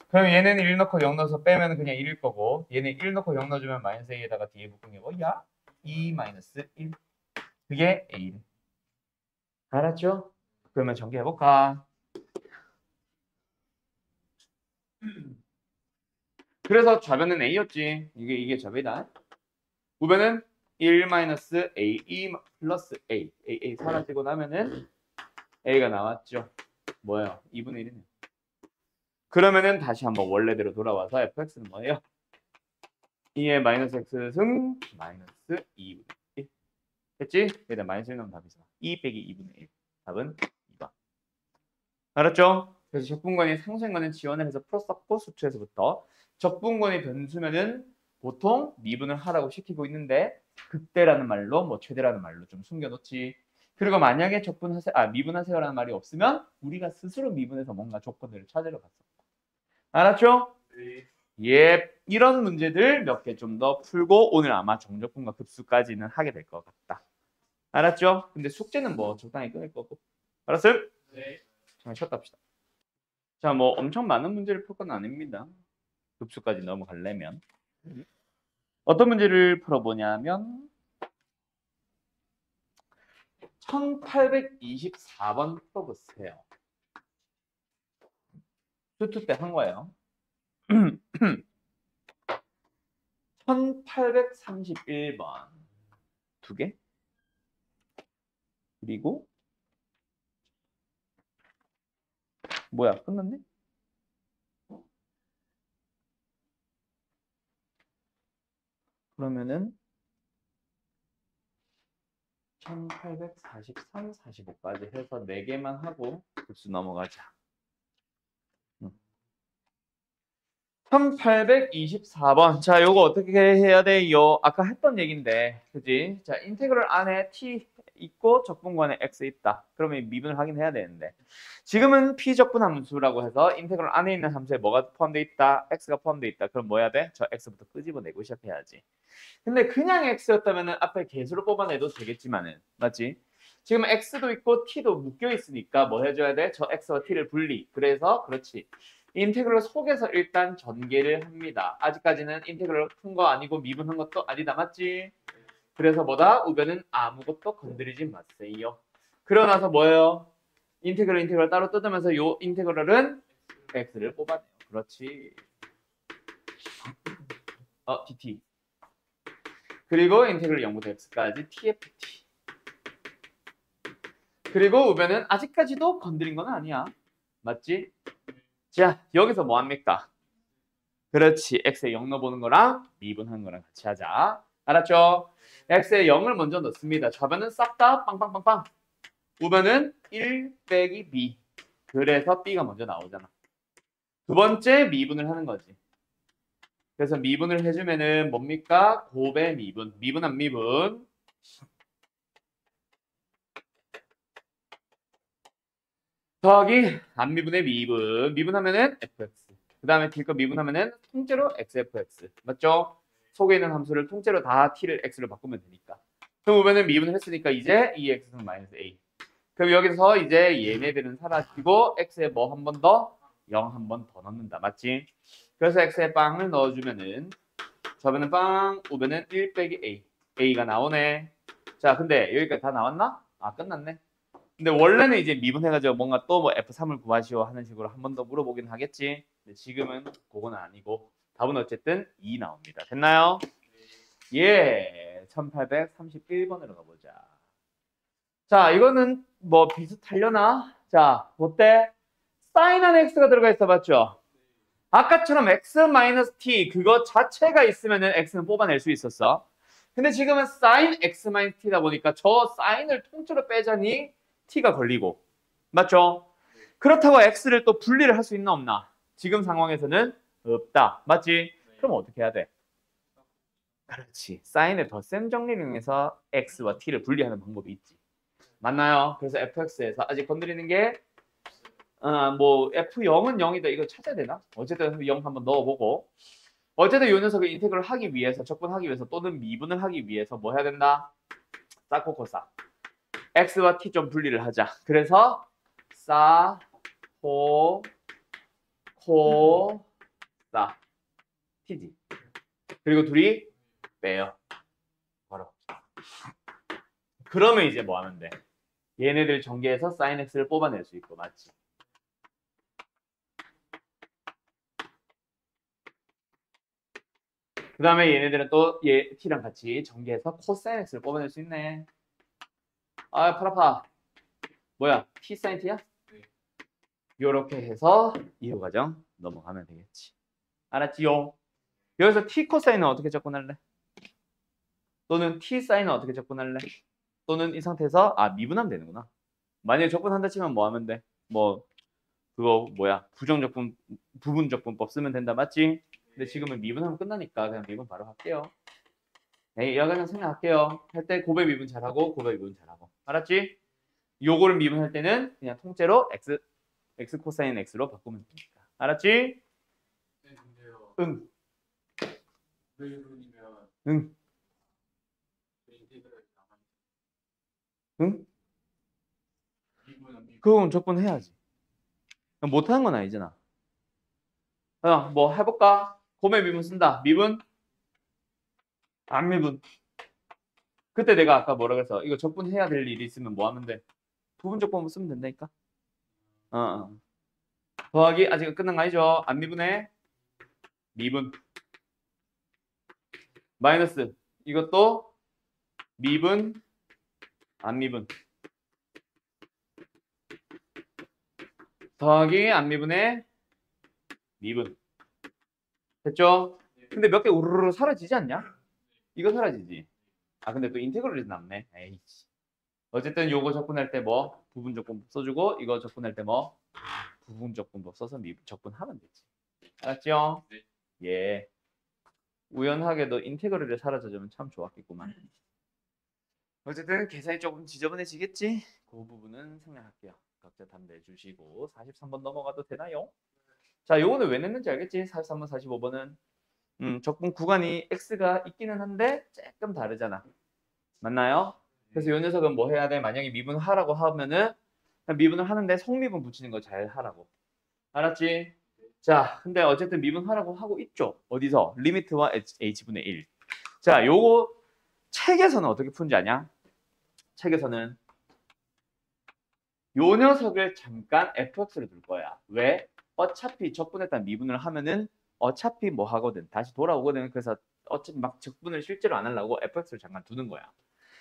그럼 얘는 1 넣고 0 넣어서 빼면 그냥 1일 거고 얘는 1 넣고 0 넣어주면 마이너스 a에다가 뒤에 묶은 게 뭐야? 2-1 그게 a래. 알았죠? 그러면 전개해볼까? 그래서 좌변은 a였지. 이게 좌변이다. 우변은 1-a 플러스 a 사라지고 나면은 a가 나왔죠. 뭐예요? 2분의 1이네. 그러면은 다시 한번 원래대로 돌아와서 fx는 뭐예요? 2의 마이너스 x승 마이너스 2분의 1 됐지? 여기다 마이너스 1 넣으면 답이잖아. 2 빼기 2분의 1 답은 2번. 알았죠? 그래서 적분권이 상수인 거는 지원을 해서 풀었었고 수투에서부터 적분권이 변수면은 보통 미분을 하라고 시키고 있는데 극대라는 말로 뭐 최대라는 말로 좀 숨겨놓지. 그리고 만약에 미분하세요라는 말이 없으면 우리가 스스로 미분해서 뭔가 조건들을 찾으러 갔어. 알았죠? 네. 예, 이런 문제들 몇 개 좀 더 풀고 오늘 아마 정적분과 급수까지는 하게 될 것 같다. 알았죠? 근데 숙제는 뭐 적당히 끊을 거고. 알았어요? 네. 잠깐 쉬었다 합시다. 자, 뭐 엄청 많은 문제를 풀 건 아닙니다. 급수까지 넘어가려면. 어떤 문제를 풀어보냐면 1824번 풀어보세요. 수투 때 한 거예요. 1831번 두 개. 그리고 뭐야? 끝났네? 그러면은 1843, 45까지 해서 4개만 하고 급수 넘어가자. 1824번. 자, 요거 어떻게 해야 돼요? 아까 했던 얘기인데, 그지? 자, 인테그럴 안에 t 있고 적분관에 x 있다. 그러면 미분을 확인해야 되는데, 지금은 p-적분 함수라고 해서 인테그럴 안에 있는 함수에 뭐가 포함되어 있다? x가 포함되어 있다. 그럼 뭐 해야 돼? 저 x부터 끄집어내고 시작해야지. 근데 그냥 x였다면은 앞에 개수로 뽑아내도 되겠지만은, 맞지? 지금 x도 있고 t도 묶여 있으니까 뭐 해줘야 돼? 저 x와 t를 분리. 그래서 그렇지. 인테그럴 속에서 일단 전개를 합니다. 아직까지는 인테그럴 푼 거 아니고 미분한 것도 아니다. 맞지? 그래서 뭐다? 우변은 아무것도 건드리지 마세요. 그러고 나서 뭐예요? 인테그럴 따로 뜯으면서 요 인테그럴은 x를 뽑아내요. 그렇지. dt. 그리고 인테그럴 0부터 x까지 tft. 그리고 우변은 아직까지도 건드린 건 아니야. 맞지? 자, 여기서 뭐 합니까? 그렇지. x에 0 넣어보는 거랑 미분하는 거랑 같이 하자. 알았죠? x에 0을 먼저 넣습니다. 좌변은 싹 다 빵빵빵빵. 우변은 1 빼기 b. 그래서 b가 먼저 나오잖아. 두 번째 미분을 하는 거지. 그래서 미분을 해주면은 뭡니까? 곱의 미분. 미분한 미분. 더하기 안미분의 미분. 미분하면은 fx. 그 다음에 딜거 미분하면은 통째로 xfx. 맞죠? 속에 있는 함수를 통째로 다 t를 x로 바꾸면 되니까. 그럼 보면은 미분을 했으니까 이제 2x는 마이너스 a. 그럼 여기서 이제 얘네들은 사라지고 x에 뭐 한 번 더? 0 한 번 더 넣는다. 맞지? 그래서 x에 빵을 넣어주면은 좌변은 빵, 우변은 1 빼기 a. a가 나오네. 자, 근데 여기까지 다 나왔나? 아, 끝났네. 근데 원래는 이제 미분해가지고 뭔가 또 뭐 F3을 구하시오 하는 식으로 한 번 더 물어보긴 하겠지. 근데 지금은 그건 아니고 답은 어쨌든 2 나옵니다. 됐나요? 예, 1831번으로 가보자. 자, 이거는 뭐 비슷하려나? 자, 어때? 사인한 x가 들어가 있어 봤죠? 아까처럼 x-t 그거 자체가 있으면은 x는 뽑아낼 수 있었어. 근데 지금은 sin x-t다 보니까 저 사인을 통째로 빼자니 t가 걸리고. 맞죠? 그렇다고 x를 또 분리를 할 수 있나 없나? 지금 상황에서는 없다. 맞지? 그럼 어떻게 해야 돼? 그렇지. 사인의 더 센 정리를 이용해서 x와 t를 분리하는 방법이 있지. 맞나요? 그래서 fx에서 아직 건드리는 게 뭐 f0은 0이다. 이거 찾아야 되나? 어쨌든 0 한번 넣어보고. 어쨌든 이 녀석을 인테그럴 하기 위해서, 적분하기 위해서 또는 미분을 하기 위해서 뭐 해야 된다? 싸코코싸. x와 t 좀 분리를 하자. 그래서 싸, 코, 코, 싸. t지. 그리고 둘이 빼요. 바로. 그러면 이제 뭐 하면 돼? 얘네들 전개해서 sin x를 뽑아낼 수 있고, 맞지? 그 다음에 얘네들은 또 t랑 같이 전개해서 코사인 x를 뽑아낼 수 있네. 아, 팔 아파. 뭐야? t sin t야? 요렇게 해서 이후 과정 넘어가면 되겠지. 알았지요? 여기서 t 코사인은 어떻게 접근할래? 또는 t 사인은 어떻게 접근할래? 또는 이 상태에서 미분하면 되는구나. 만약에 접근한다 치면 뭐 하면 돼? 뭐 그거 뭐야? 부정적분 부분적분법 쓰면 된다. 맞지? 근데 지금은 미분하면 끝나니까 그냥 미분 바로 할게요. 네, 여기는 생략할게요. 할 때 곱의 미분 잘하고 곱의 미분 잘하고. 알았지? 요거를 미분할 때는 그냥 통째로 x 코사인 x로 바꾸면 되니까. 알았지? 네, 근데요. 응. 왜1이면 응. 인테그랄이 남아있어. 응? 미분은 미분. 그건 적분해야지. 못하는 건 아니잖아. 뭐 해볼까? 곱의 미분 쓴다. 미분? 안 미분. 그때 내가 아까 뭐라 그랬어? 이거 적분해야 될 일이 있으면 뭐 하면 돼? 부분 적분 쓰면 된다니까? 어. 더하기 아직 끝난 거 아니죠? 안 미분해? 미분. 마이너스. 이것도 미분, 안 미분. 더하기 안 미분해? 미분. 됐죠? 근데 몇 개 우르르 사라지지 않냐? 이거 사라지지. 아 근데 또 인테그럴이 남네. 에이씨. 어쨌든 요거 적분할 때 뭐 부분 적분법 써주고 이거 적분할 때 뭐 부분 적분법 써서 적분하면 되지. 알았죠? 네. 예. 우연하게도 인테그럴이 사라져주면 참 좋았겠구만. 어쨌든 계산이 조금 지저분해지겠지? 그 부분은 생략할게요. 각자 답 내주시고 43번 넘어가도 되나요? 자, 요거는 왜 냈는지 알겠지? 43번, 45번은 적분 구간이 x가 있기는 한데 조금 다르잖아. 맞나요? 그래서 요 녀석은 뭐 해야 돼? 만약에 미분하라고 하면은 미분을 하는데 속미분 붙이는 거 잘 하라고. 알았지? 자, 근데 어쨌든 미분하라고 하고 있죠. 어디서? 리미트와 h분의 1. 자, 요거 책에서는 어떻게 푸는지 아냐? 책에서는 요 녀석을 잠깐 fx로 둘 거야. 왜? 어차피 적분했다 미분을 하면은 어차피 뭐 하거든. 다시 돌아오거든. 그래서 어차피 막 적분을 실제로 안 하려고 fx를 잠깐 두는 거야.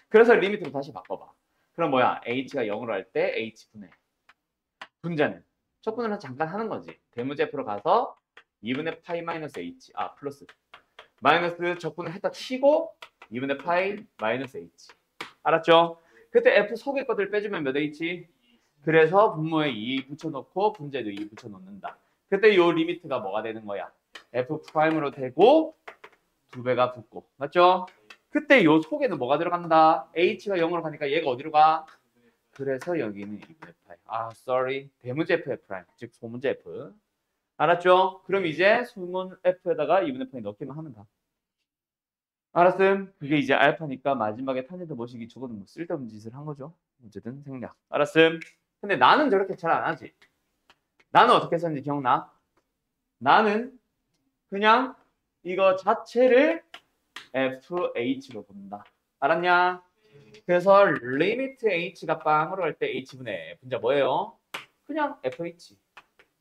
그래서 리미트로 다시 바꿔봐. 그럼 뭐야? h가 0으로 할 때 h분의 분자는 적분을 잠깐 하는 거지. 대문자 f로 가서 2분의 파이 마이너스 h 플러스 마이너스 적분을 했다 치고 2분의 파이 마이너스 h. 알았죠? 그때 f 속의 것들 빼주면 몇 h? 그래서 분모에 2 붙여놓고 분자에도 2 붙여놓는다. 그때 요 리미트가 뭐가 되는 거야? f 프라임으로 되고 2배가 붙고. 맞죠? 그때 요 속에는 뭐가 들어간다? h가 0으로 가니까 얘가 어디로 가? 그래서 여기는 2분의 파이. sorry. 대문자 f의 프라임. 즉 소문자 f. 알았죠? 그럼 이제 소문 f에다가 2분의 파이 넣기만 하면 다. 알았음? 그게 이제 알파니까 마지막에 탄젠트 모시기 저거는 뭐 쓸데없는 짓을 한 거죠. 어쨌든 생략. 알았음? 근데 나는 저렇게 잘 안 하지. 나는 어떻게 썼는지 기억나? 나는 그냥 이거 자체를 fh로 본다. 알았냐? 그래서 리미트 h가 빵으로 할 때 h분의 분자 뭐예요? 그냥 fh.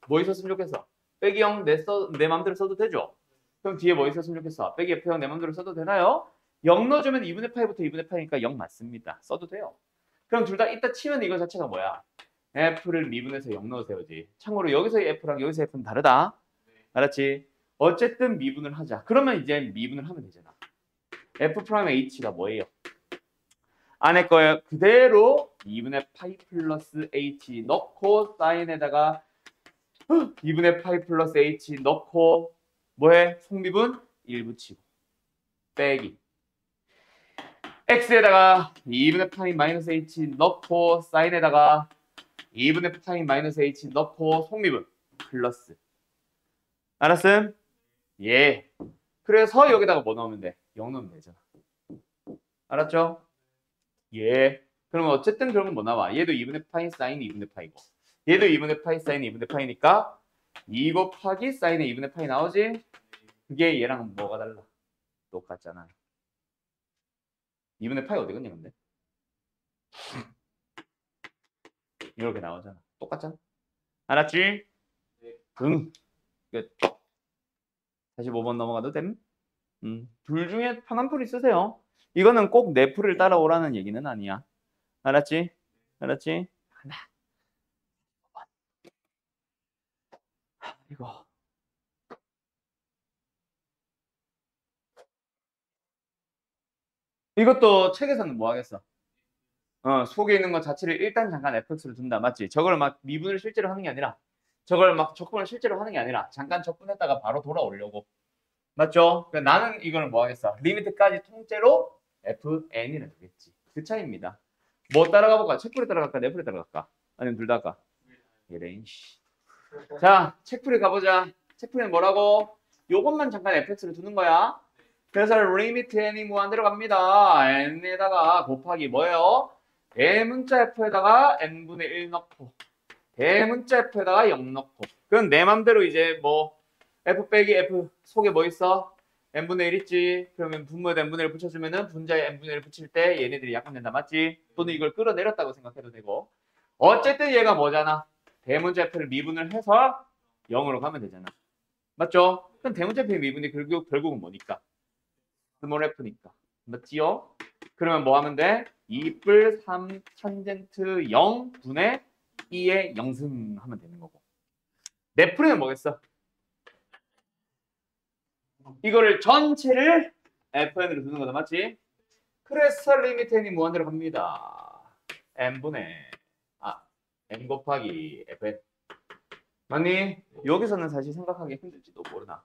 뭐 있었으면 좋겠어? 빼기 0 내 맘대로 써도 되죠? 그럼 뒤에 뭐 있었으면 좋겠어? 빼기 f0 내 맘대로 써도 되나요? 0 넣어주면 2분의 파이부터 2분의 파이니까 0 맞습니다. 써도 돼요. 그럼 둘 다 이따 치면 이거 자체가 뭐야? f를 미분해서 0 넣으세요지. 참고로 여기서의 f랑 여기서의 f는 다르다. 알았지? 어쨌든 미분을 하자. 그러면 이제 미분을 하면 되잖아. f 프라임 h가 뭐예요? 안에 거에 그대로 2분의 파이 플러스 h 넣고 사인에다가 2분의 파이 플러스 h 넣고 뭐해? 속미분 1 붙이고 빼기 x에다가 2분의 파이 마이너스 h 넣고 사인에다가 2분의 파이 마이너스 h 넣고 속미분 플러스. 알았음? 예. 그래서 여기다가 뭐 넣으면 돼? 0 넣으면 되잖아. 알았죠? 예. 그러면 어쨌든 그러면 뭐 나와? 얘도 2분의 파이 사인 2분의 파이고 얘도 2분의 파이 사인 2분의 파이니까 2 곱하기 사인의 2분의 파이 나오지? 그게 얘랑 뭐가 달라? 똑같잖아. 2분의 파이 어디 갔냐 근데? 이렇게 나오잖아. 똑같잖아. 알았지? 응. 끝. 45번 넘어가도 됨? 둘 중에 편한 풀이 쓰세요. 이거는 꼭 내 풀을 따라오라는 얘기는 아니야. 알았지? 알았지? 하나. 이거. 이것도 책에서는 뭐 하겠어? 속에 있는 것 자체를 일단 잠깐 fx로 둔다. 맞지? 저걸 막 미분을 실제로 하는 게 아니라 저걸 막 적분을 실제로 하는 게 아니라 잠깐 적분했다가 바로 돌아오려고. 맞죠? 그러니까 나는 이거는 뭐 하겠어? 리미트까지 통째로 fn이라 되겠지. 그 차이입니다. 뭐 따라가 볼까? 책풀이 따라갈까? 내풀이 따라갈까? 아니면 둘 다 할까? 이래. 자, 책풀이 가보자. 책풀이는 뭐라고? 요것만 잠깐 fx를 두는 거야. 그래서 리미트 n이 무한대로 갑니다. n에다가 곱하기 뭐예요? 대문자 f에다가 n분의 1 넣고 대문자 f에다가 0 넣고 그럼 내 맘대로 이제 뭐 f 빼기 f 속에 뭐 있어? n분의 1 있지. 그러면 분모에다 n분의 1 붙여주면은 분자에 n분의 1 붙일 때 얘네들이 약분된다. 맞지? 또는 이걸 끌어내렸다고 생각해도 되고 어쨌든 얘가 뭐잖아. 대문자 f를 미분을 해서 0으로 가면 되잖아. 맞죠? 그럼 대문자 f의 미분이 결국은 뭐니까? 스몰 f니까. 맞지요? 그러면 뭐 하면 돼? 2뿔 3 탄젠트 0 분의 2의 0승 하면 되는 거고. 내 풀이는 뭐겠어? 이거를 전체를 fn으로 두는 거다. 맞지? 그래서 리미트 n이 무한대로 갑니다. n 곱하기 fn. 맞니? 여기서는 사실 생각하기 힘들지도 모르나.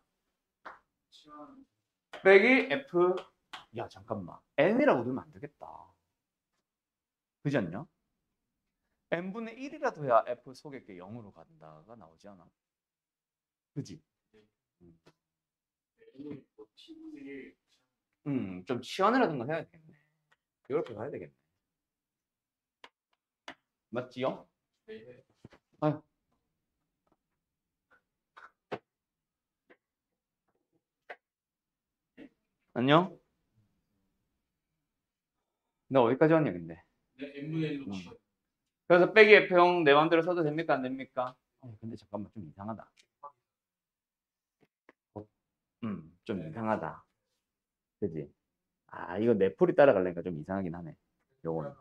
시간 빼기 f. 야 잠깐만. n이라고 두면 안 되겠다. 그지 않냐? n분의 1이라도 해야 f 속에 게 0으로 간다가 나오지 않아? 그지? N이 뭐 T분의 좀 치환이라든가 해야 되겠네. 이렇게 가야 되겠네. 맞지요? 네. 아유. 안녕? 너 어디까지 왔냐 근데? 네, N분의 1로 음. 치워. 그래서 빼기 F형 내 맘대로 써도 됩니까? 안 됩니까? 근데 잠깐만 좀 이상하다. 좀 이상하다. 그지? 이거 내 풀이 따라가려니까 좀 이상하긴 하네. 요거는.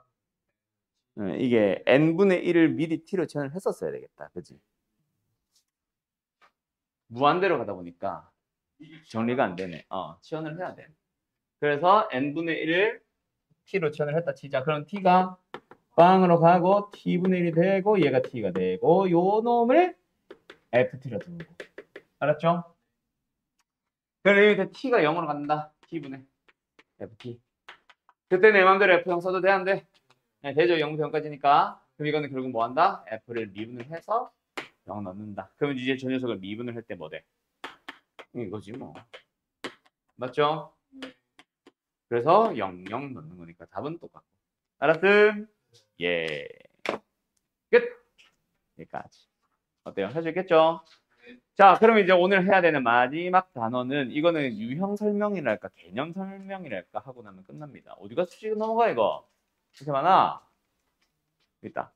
이게 n분의 1을 미리 t로 치환을 했었어야 되겠다. 그지? 무한대로 가다 보니까 정리가 안 되네. 치환을 해야 돼. 그래서 n분의 1을 t로 치환을 했다 치자. 그럼 t가 빵으로 가고 t분의 1이 되고 얘가 t가 되고 요 놈을 ft로 두고. 알았죠? 그럼 여기 t가 0으로 간다. t분의 ft. 그때 내 맘대로 f형 써도 돼? 안 돼? 네, 되죠. 0부터 0까지니까. 그럼 이거는 결국 뭐 한다? f를 미분을 해서 0 넣는다. 그러면 이제 저 녀석을 미분을 할 때 뭐 돼? 이거지 뭐. 맞죠? 그래서 0, 0 넣는 거니까 답은 똑같고. 알았음? 예. 끝! 여기까지. 어때요? 할 수 있겠죠? 자, 그럼 이제 오늘 해야 되는 마지막 단어는 이거는 유형 설명이랄까 개념 설명이랄까 하고 나면 끝납니다. 어디가 수식 넘어가 이거? 이렇게 많아? 있다.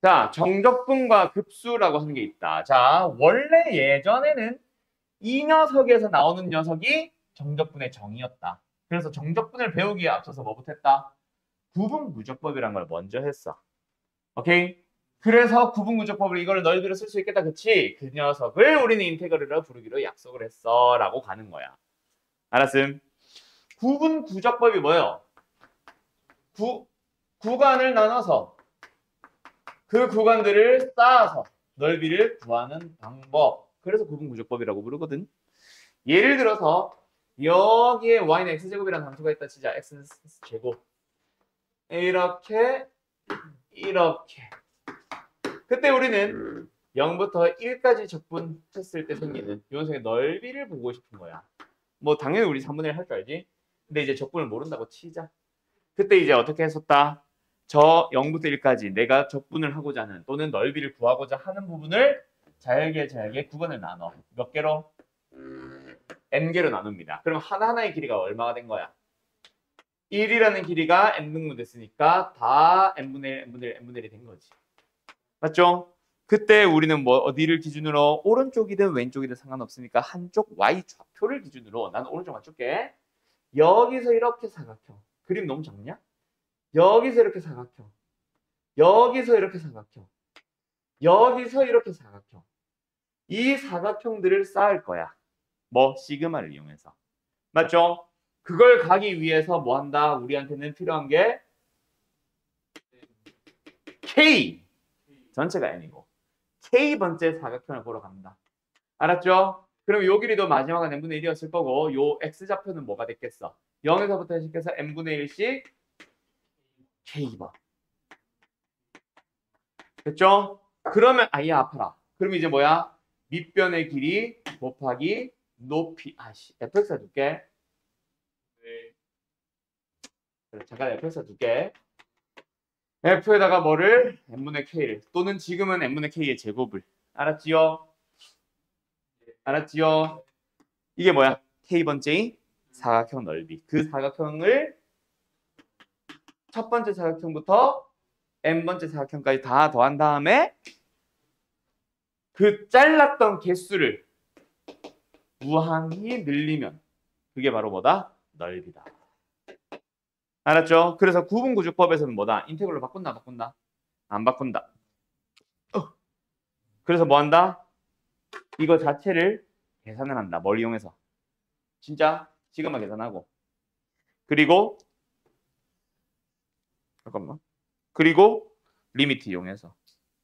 자, 정적분과 급수라고 하는 게 있다. 자, 원래 예전에는 이 녀석에서 나오는 녀석이 정적분의 정의였다. 그래서 정적분을 배우기에 앞서서 뭐부터 했다? 구분구조법이란 걸 먼저 했어. 오케이? 그래서 구분구조법을 이걸 너희들은 쓸 수 있겠다. 그치? 그 녀석을 우리는 인테그럴이라 부르기로 약속을 했어. 라고 가는 거야. 알았음? 구분구조법이 뭐예요? 구간을 나눠서 그 구간들을 쌓아서 넓이를 구하는 방법. 그래서 구분구조법이라고 부르거든. 예를 들어서 여기에 y는 x제곱이라는 함수가 있다 치자. x제곱. 이렇게 그때 우리는 0부터 1까지 적분했을 때 생기는 이 녀석의 넓이를 보고 싶은 거야. 뭐 당연히 우리 3분의 1 할 줄 알지? 근데 이제 적분을 모른다고 치자. 그때 이제 어떻게 했었다? 저 0부터 1까지 내가 적분을 하고자 하는 또는 넓이를 구하고자 하는 부분을 잘게 구간을 나눠. 몇 개로? n개로 나눕니다. 그럼 하나하나의 길이가 얼마가 된 거야? 1이라는 길이가 n등분 됐으니까 다 n분의 1, n분의 1, n분의 1이 된 거지. 맞죠? 그때 우리는 뭐 어디를 기준으로 오른쪽이든 왼쪽이든 상관없으니까 한쪽 y 좌표를 기준으로 나는 오른쪽 맞출게. 여기서 이렇게 사각형. 그림 너무 작냐? 여기서 이렇게 사각형. 여기서 이렇게 사각형. 여기서 이렇게 사각형. 이 사각형들을 쌓을 거야. 뭐 시그마를 이용해서. 맞죠? 그걸 가기 위해서 뭐 한다? 우리한테는 필요한 게 K. 전체가 N이고 K번째 사각형을 보러 갑니다. 알았죠? 그럼 요 길이도 마지막은 n분의 1이었을 거고 요 x좌표는 뭐가 됐겠어? 0에서부터 시작해서 n분의 1씩 k번. 됐죠? 그러면 아예 아파라. 그럼 이제 뭐야? 밑변의 길이 곱하기 높이. 아씨, fx가 둘게. 그래, 잠깐 fx가 둘게. f에다가 뭐를? n분의 k를. 또는 지금은 n분의 k의 제곱을. 알았지요? 알았지요? 이게 뭐야? k번째인 사각형 넓이. 그 사각형을 첫 번째 사각형부터 n번째 사각형까지 다 더한 다음에 그 잘랐던 개수를 무한히 늘리면 그게 바로 뭐다? 넓이다. 알았죠? 그래서 구분구조법에서는 뭐다? 인테그럴로 바꾼다, 바꾼다? 안 바꾼다. 그래서 뭐 한다? 이거 자체를 계산을 한다. 뭘 이용해서? 진짜 시그마 계산하고. 그리고 잠깐만. 그리고 리미트 이용해서.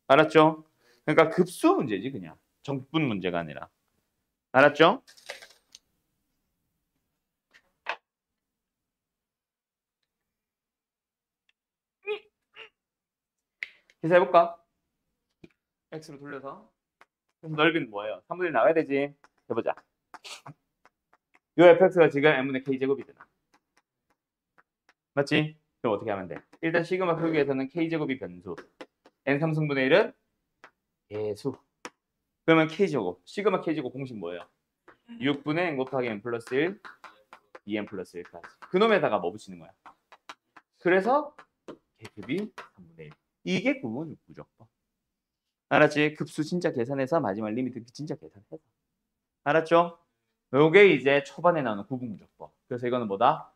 알았죠? 그러니까 급수 문제지 그냥. 정분 문제가 아니라. 알았죠? 계산해볼까? x로 돌려서. 그래서 넓이는 뭐예요? 3분의 1 나와야 되지. 해보자. 요 fx가 지금 n분의 k제곱이잖아. 맞지? 그럼 어떻게 하면 돼? 일단 시그마 표기에서는 k제곱이 변수. n3승분의 1은 예수. 그러면 k제곱. 시그마 k제곱 공식 뭐예요? 6분의 n 곱하기 n 플러스 1, 2n 플러스 1까지. 그놈에다가 뭐 붙이는 거야? 그래서 k급이 3분의 1. 이게 구분구조법. 알았지? 급수 진짜 계산해서 마지막 리미트 진짜 계산해서. 알았죠? 요게 이제 초반에 나오는 구분구조법. 그래서 이거는 뭐다?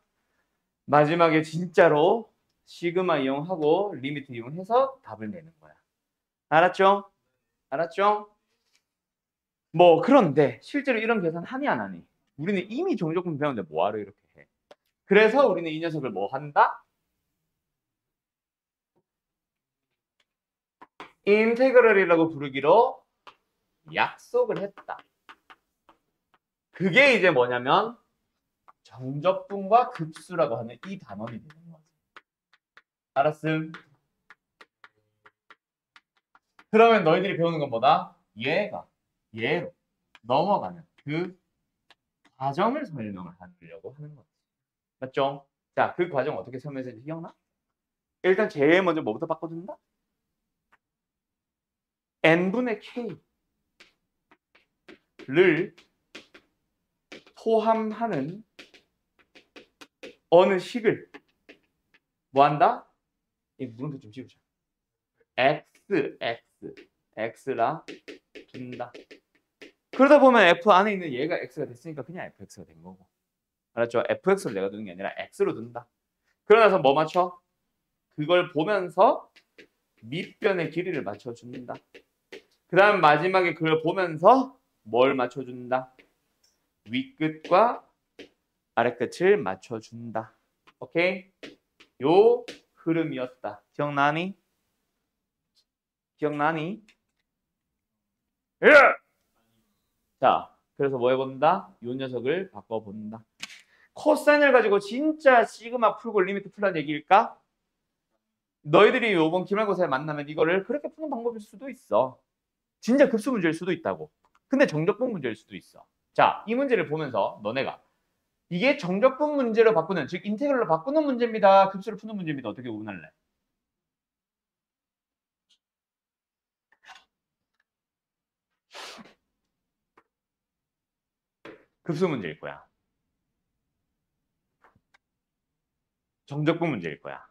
마지막에 진짜로 시그마 이용하고 리미트 이용해서 답을 내는 거야. 알았죠? 알았죠? 뭐 그런데 실제로 이런 계산 하니 안 하니? 우리는 이미 정적분 배웠는데 뭐하러 이렇게 해? 그래서 우리는 이 녀석을 뭐 한다? 인테그럴이라고 부르기로 약속을 했다. 그게 이제 뭐냐면 정적분과 급수라고 하는 이 단원이 되는 거지. 알았음? 그러면 너희들이 배우는 건 뭐다? 얘가 얘로 넘어가는 그 과정을 설명을 하려고 하는 거지. 맞죠? 자, 그 과정 어떻게 설명했는지 기억나? 일단 제일 먼저 뭐부터 바꿔준다? n분의 k를 포함하는 어느 식을 뭐 한다? 이 물음표 좀 지우자. x라 둔다. 그러다 보면 f 안에 있는 얘가 x가 됐으니까 그냥 fx가 된 거고. 알았죠? fx를 내가 두는 게 아니라 x로 둔다. 그러나서 뭐 맞춰? 그걸 보면서 밑변의 길이를 맞춰준다. 그 다음 마지막에 그걸 보면서 뭘 맞춰준다? 윗끝과 아래끝을 맞춰준다. 오케이? 요 흐름이었다. 기억나니? 기억나니? 예! 자, 그래서 뭐 해본다? 요 녀석을 바꿔본다. 코사인을 가지고 진짜 시그마 풀고 리미트 풀란 얘기일까? 너희들이 요번 기말고사에 만나면 이거를 그렇게 푸는 방법일 수도 있어. 진짜 급수 문제일 수도 있다고. 근데 정적분 문제일 수도 있어. 자, 이 문제를 보면서 너네가 이게 정적분 문제로 바꾸는, 즉 인테그럴로 바꾸는 문제입니다. 급수를 푸는 문제입니다. 어떻게 구분할래? 급수 문제일 거야. 정적분 문제일 거야.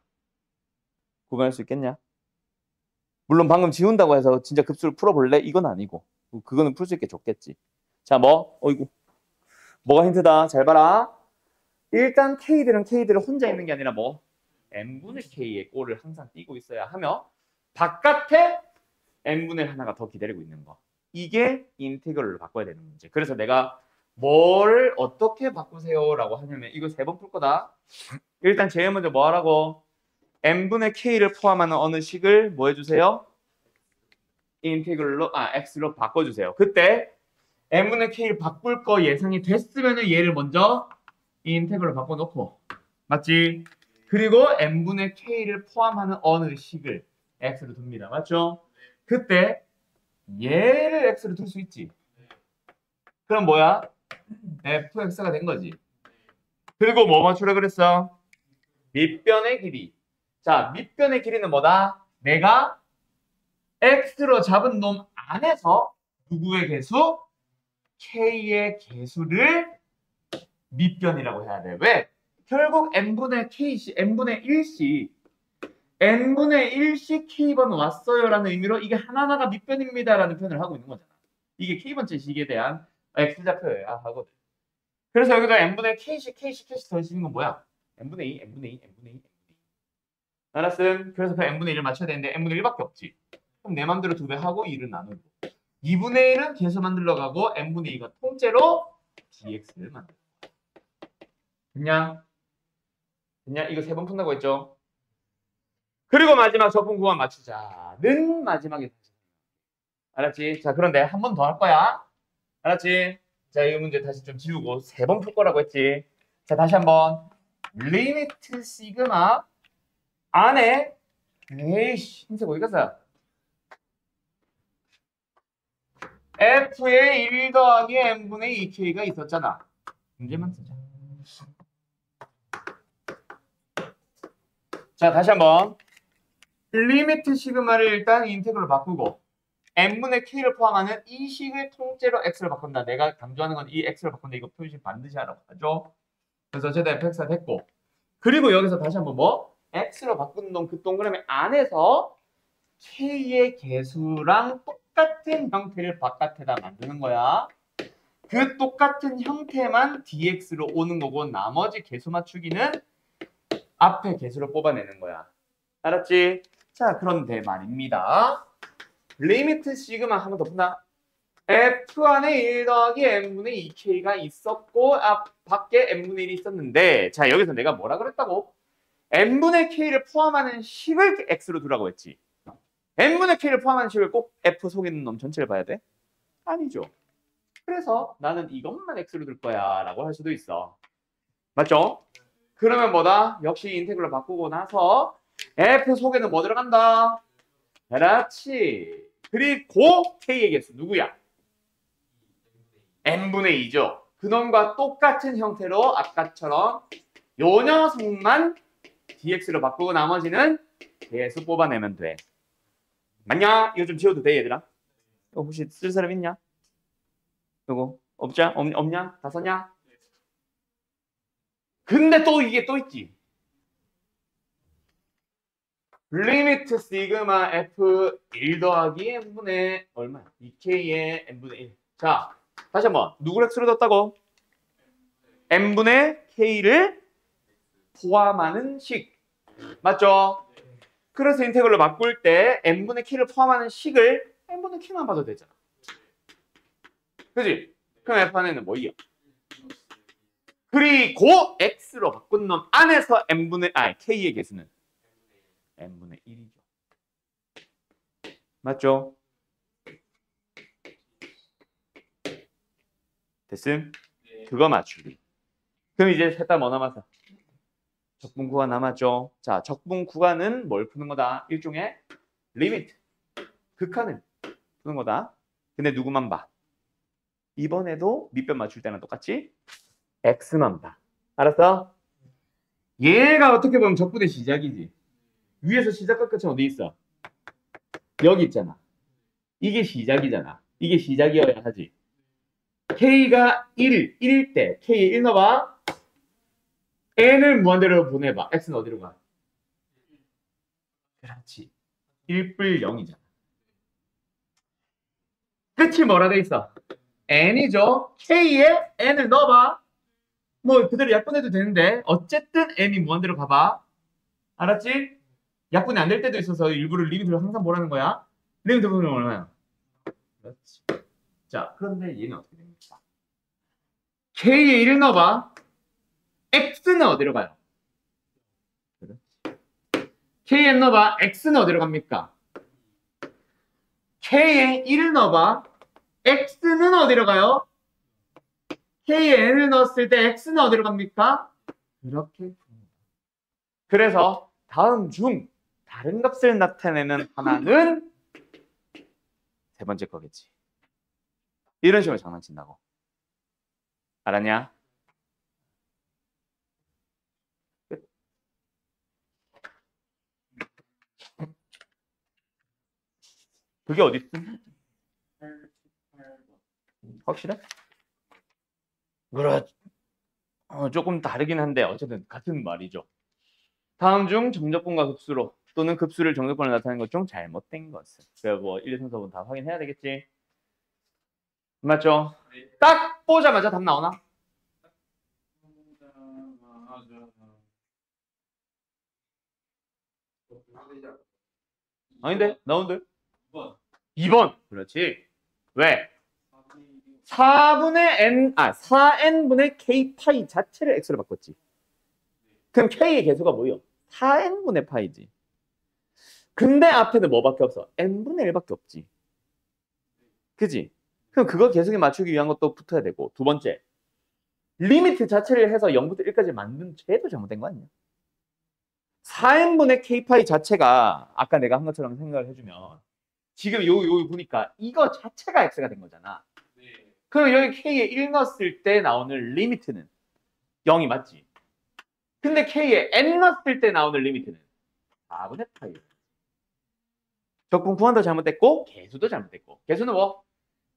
구분할 수 있겠냐? 물론 방금 지운다고 해서 진짜 급수를 풀어볼래? 이건 아니고. 그거는 풀 수 있게 줬겠지. 자, 뭐? 어이구. 뭐가 힌트다? 잘 봐라. 일단 K들은 혼자 있는 게 아니라 뭐? n분의 K의 꼴을 항상 띄고 있어야 하며 바깥에 n분의 하나가 더 기다리고 있는 거. 이게 인테그럴로 바꿔야 되는 문제. 그래서 내가 뭘 어떻게 바꾸세요? 라고 하냐면 이거 3번 풀 거다. 일단 제일 먼저 뭐 하라고? n분의 K를 포함하는 어느 식을 뭐 해주세요? 인테그럴로, x로 바꿔주세요. 그때 n분의 k를 바꿀 거 예상이 됐으면은 얘를 먼저 이 인테그럴 바꿔놓고 맞지? 그리고 n분의 k를 포함하는 어느 식을 x로 둡니다. 맞죠? 그때 얘를 x로 둘 수 있지. 그럼 뭐야? fx가 된 거지. 그리고 뭐 맞추라 그랬어? 밑변의 길이. 자, 밑변의 길이는 뭐다? 내가 x로 잡은 놈 안에서 누구의 개수? k의 개수를 밑변이라고 해야 돼. 왜? 결국 n분의 k씩, n분의 1씩 n분의 1씩 k번 왔어요라는 의미로 이게 하나하나가 밑변입니다라는 표현을 하고 있는 거잖아. 이게 k번째 식에 대한 x좌표여야 하거든. 그래서 여기다 n분의 k씩 더해지는 건 뭐야? n분의 2, n분의 2, n분의 2, n분의 2. 알았음? 그래서 그 n분의 1을 맞춰야 되는데 n분의 1밖에 없지. 그럼 내 맘대로 2배 하고 2를 나누고 2분의 1은 계수 만들러 가고 n분의 2가 통째로 dx를 만들어. 됐냐? 됐냐? 이거 3번 푼다고 했죠? 그리고 마지막 적분 구간 맞추자는 마지막에 알았지? 자, 그런데 한 번 더 할 거야. 알았지? 자, 이 문제 다시 좀 지우고 3번 풀 거라고 했지. 자, 다시 한번 리미트 시그마 안에 에이씨 흰색 어디 갔어? f의 1 더하기 n분의 2k가 있었잖아. 문제만 쓰자. 자, 다시 한번 리미트 시그마를 일단 인테그로 바꾸고 n분의 k를 포함하는 이 식을 통째로 x로 바꾼다. 내가 강조하는 건 이 x로 바꾼다. 이거 표시 반드시 하라고 하죠. 그래서 어쨌든 fx가 됐고 그리고 여기서 다시 한번 뭐? x로 바꾸는 놈 그 동그라미 안에서 k의 개수랑 똑같은 형태를 바깥에다 만드는 거야. 그 똑같은 형태만 dx로 오는 거고 나머지 개수 맞추기는 앞에 개수를 뽑아내는 거야. 알았지? 자, 그런데 말입니다. 리미트 시그마 한 번 더 푼다. f 안에 1 더하기 n분의 2k가 있었고 밖에 n분의 1이 있었는데 자, 여기서 내가 뭐라 그랬다고? n분의 k를 포함하는 식을 x로 두라고 했지. n분의 k를 포함하는 식을 꼭 f 속에 있는 놈 전체를 봐야 돼? 아니죠. 그래서 나는 이것만 x로 둘 거야 라고 할 수도 있어. 맞죠? 그러면 뭐다? 역시 인테그럴 바꾸고 나서 f 속에는 뭐 들어간다? 그렇지. 그리고 k의 개수 누구야? n분의 2죠. 그놈과 똑같은 형태로 아까처럼 요 녀석만 dx로 바꾸고 나머지는 개수 뽑아내면 돼. 맞냐? 이거 좀 지워도 돼 얘들아? 이거 혹시 쓸 사람 있냐? 이거 없냐? 다 썼냐? 근데 또 이게 또 있지. 리미트 시그마 f 1 더하기 n분의 얼마야? 2k의 n분의 1. 자, 다시 한번 누구를 x로 뒀다고? n분의 k를 포함하는 식. 맞죠? 그래서 인테그럴로 바꿀 때 n분의 k를 포함하는 식을 n분의 k만 봐도 되잖아. 그지? 그럼 f 안에는 뭐이야? 그리고 x로 바꾼 놈 안에서 k의 개수는 n분의 1이죠. 맞죠? 됐음? 그거 맞추기. 그럼 이제 셋 다 뭐 남았어? 적분 구간 남았죠. 자, 적분 구간은 뭘 푸는 거다? 일종의 리미트. 극한을 푸는 거다. 근데 누구만 봐? 이번에도 밑변 맞출 때랑 똑같이 x만 봐. 알았어? 얘가 어떻게 보면 적분의 시작이지. 위에서 시작과 끝은 어디 있어? 여기 있잖아. 이게 시작이잖아. 이게 시작이어야 하지. k가 1일 때 k에 1 넣어봐. n을 무한대로 보내봐. x는 어디로 가? 그렇지. 1불 0이잖아. 끝이 뭐라 돼 있어? n이죠. k에 n을 넣어봐. 뭐 그대로 약분해도 되는데 어쨌든 n이 무한대로 가봐. 알았지? 약분이 안 될 때도 있어서 일부러 리미트를 항상 보라는 거야. 리미트 보면 얼마야? 그렇지. 자, 그런데 얘는 어떻게 됩니까? k에 1 넣어봐. x는 어디로 가요? 그렇지. k에 넣어봐. x는 어디로 갑니까? k에 1 넣어봐. x는 어디로 가요? k에 n을 넣었을 때 x는 어디로 갑니까? 이렇게. 그래서 다음 중 다른 값을 나타내는 하나는 세 번째 거겠지. 이런 식으로 장난친다고. 알았냐? 끝. 그게 어디 있음? 88번. 확실해? 그렇. 조금 다르긴 한데 어쨌든 같은 말이죠. 다음 중 정적분과 급수로 또는 급수를 정적분으로 나타내는 것 중 잘못된 것은. 그래 뭐 1, 2, 3, 4번 다 확인해야 되겠지. 맞죠? 네. 딱 보자마자 답 나오나? 아닌데? 나오는데? 2번. 2번. 그렇지. 왜? 4n분의 k 파이 자체를 x로 바꿨지. 그럼 k의 개수가 뭐예요? 4n분의 파이지. 근데 앞에는 뭐밖에 없어? n분의 1밖에 없지. 그지? 그럼 그거 계속에 맞추기 위한 것도 붙어야 되고. 두 번째, 리미트 자체를 해서 0부터 1까지 만든 쟤도 잘못된 거 아니야? 4n분의 k파이 자체가 아까 내가 한 것처럼 생각을 해주면 지금 여기 보니까 이거 자체가 x가 된 거잖아. 네. 그럼 여기 k에 1 넣었을 때 나오는 리미트는 0이 맞지? 근데 k에 n 넣었을 때 나오는 리미트는 4분의 파이. 적분 구한도 잘못됐고 개수도 잘못됐고. 개수는 뭐?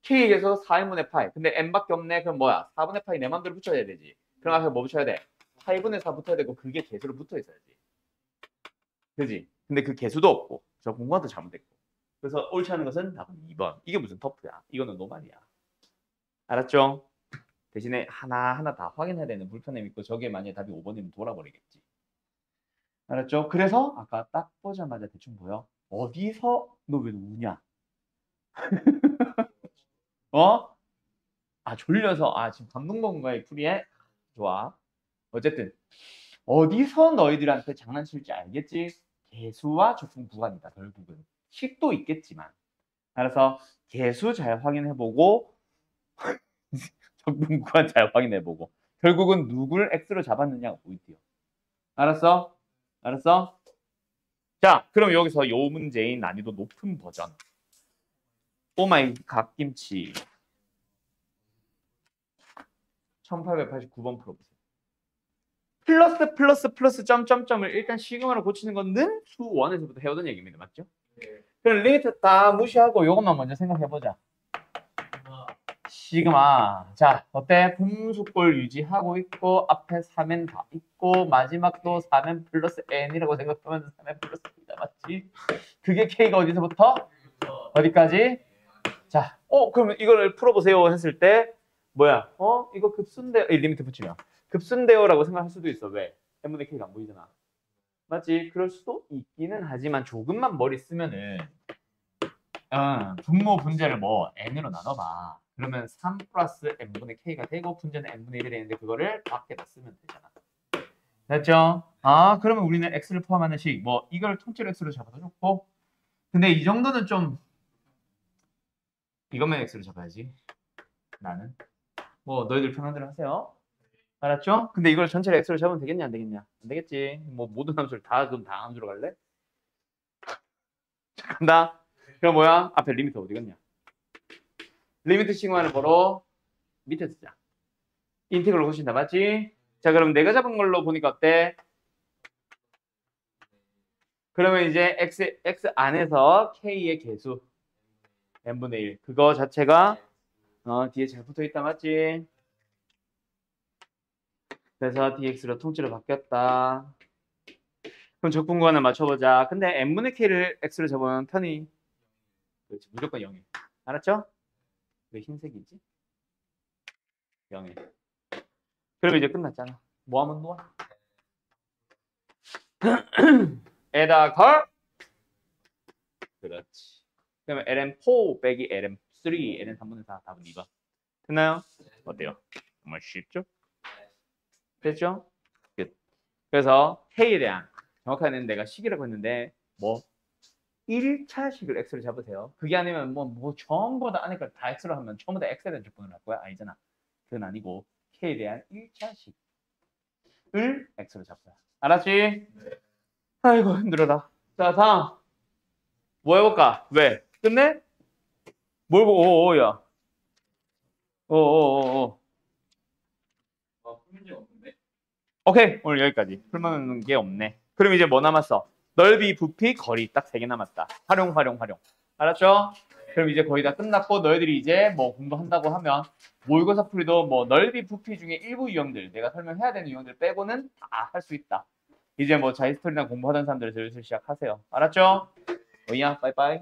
k의 개수 4n분의 파이. 근데 n밖에 없네. 그럼 뭐야? 4분의 파이 내 맘대로 붙여야 되지. 그럼 앞에 뭐 붙여야 돼? 8분의 4 붙어야 되고 그게 개수로 붙어 있어야지. 그지? 근데 그 개수도 없고 적분 구한도 잘못됐고. 그래서 옳지 않은 것은 답은 2번. 이게 무슨 터프야? 이거는 노말이야. 알았죠? 대신에 하나하나 다 확인해야 되는 불편함이 있고 저게 만약에 답이 5번이면 돌아버리겠지. 알았죠? 그래서 아까 딱 보자마자 대충 보여. 어디서 너 왜 우냐? 어? 아 졸려서 지금 감동 먹은 거야 이 풀이에? 좋아. 어쨌든 어디서 너희들한테 장난칠지 알겠지? 개수와 적분 구간이다 결국은. 식도 있겠지만. 알아서 개수 잘 확인해보고 적분 구간 잘 확인해보고 결국은 누굴 x로 잡았느냐가 포인트요. 알았어? 알았어? 자, 그럼 여기서 요 문제의 난이도 높은 버전. 오마이 갓김치 1889번 풀어보세요. 플러스 점점점을 일단 시그마로 고치는 거는 수1에서부터 해오던 얘기입니다. 맞죠? 네. 그럼 리미트 다 무시하고 요것만 먼저 생각해보자. 시그마. 자, 어때? 분수꼴 유지하고 있고 앞에 3n 다 있고 마지막도 3n 플러스 n이라고 생각하면 3n 플러스 n이다. 맞지? 그게 k가 어디서부터? 어디까지? 자, 그러면 이걸 풀어보세요 했을 때 뭐야? 이거 급수인데 리미트 붙이면 급수인데요라고 생각할 수도 있어. 왜? n분의 k가 안 보이잖아. 맞지? 그럴 수도 있기는 하지만 조금만 머리 쓰면은 분모 분자를 뭐 n으로 나눠봐. 그러면 3 플러스 n분의 k가 되고 분자는 n분의 1이 되는데 그거를 밖에다 쓰면 되잖아. 됐죠? 그러면 우리는 x를 포함하는 식, 뭐 이걸 통째로 x로 잡아도 좋고 근데 이 정도는 좀 이것만 x로 잡아야지. 나는 뭐 너희들 편한 대로 하세요. 알았죠? 근데 이걸 전체를 x로 잡으면 되겠냐 안 되겠냐? 안 되겠지. 뭐 모든 함수를 그럼 다 함수로 갈래? 자, 간다. 그럼 뭐야? 앞에 리미트 어디 갔냐? 리미트 시그마를 보러 밑에 쓰자. 인테그럴 고친다. 맞지? 자, 그럼 내가 잡은 걸로 보니까 어때? 그러면 이제 x 안에서 k의 개수 n분의 1 그거 자체가 뒤에 잘 붙어있다. 맞지? 그래서 dx로 통째로 바뀌었다. 그럼 적분 구간을 맞춰보자. 근데 n분의 k를 x로 잡으면 편이 그렇지, 무조건 0이. 알았죠? 왜 흰색이지? 0이. 그럼 이제 끝났잖아. 뭐 하면 놓아? 에다 걸. 그렇지. 그러면 ln4 빼기 ln3 ln 3분의 4 답은 2번. 됐나요? 어때요? 정말 쉽죠? 됐죠? 끝. 그래서 k에 대한 정확하게는 내가 식이라고 했는데 뭐 1차식을 x로 잡으세요. 그게 아니면 뭐 전부 다 안에 걸 다 x로 하면 전부 다 x에 대한 조건을 할 거야? 아니잖아. 그건 아니고 k에 대한 1차식을 x로 잡아요. 알았지? 아이고 힘들어라. 자 다음 뭐 해볼까? 왜? 끝내? 뭘 보고 오야. 오오오오. 아, 문제 없는데? 오케이 오늘 여기까지. 풀만한 게 없네. 그럼 이제 뭐 남았어? 넓이, 부피, 거리 딱 3개 남았다. 활용. 알았죠? 그럼 이제 거의 다 끝났고 너희들이 이제 뭐 공부한다고 하면 모의고사 풀이도 뭐 넓이, 부피 중에 일부 유형들 내가 설명해야 되는 유형들 빼고는 다 할 수 있다. 이제 뭐 자히스토리나 공부하던 사람들 슬슬 시작하세요. 알았죠? 어이야 빠이빠이.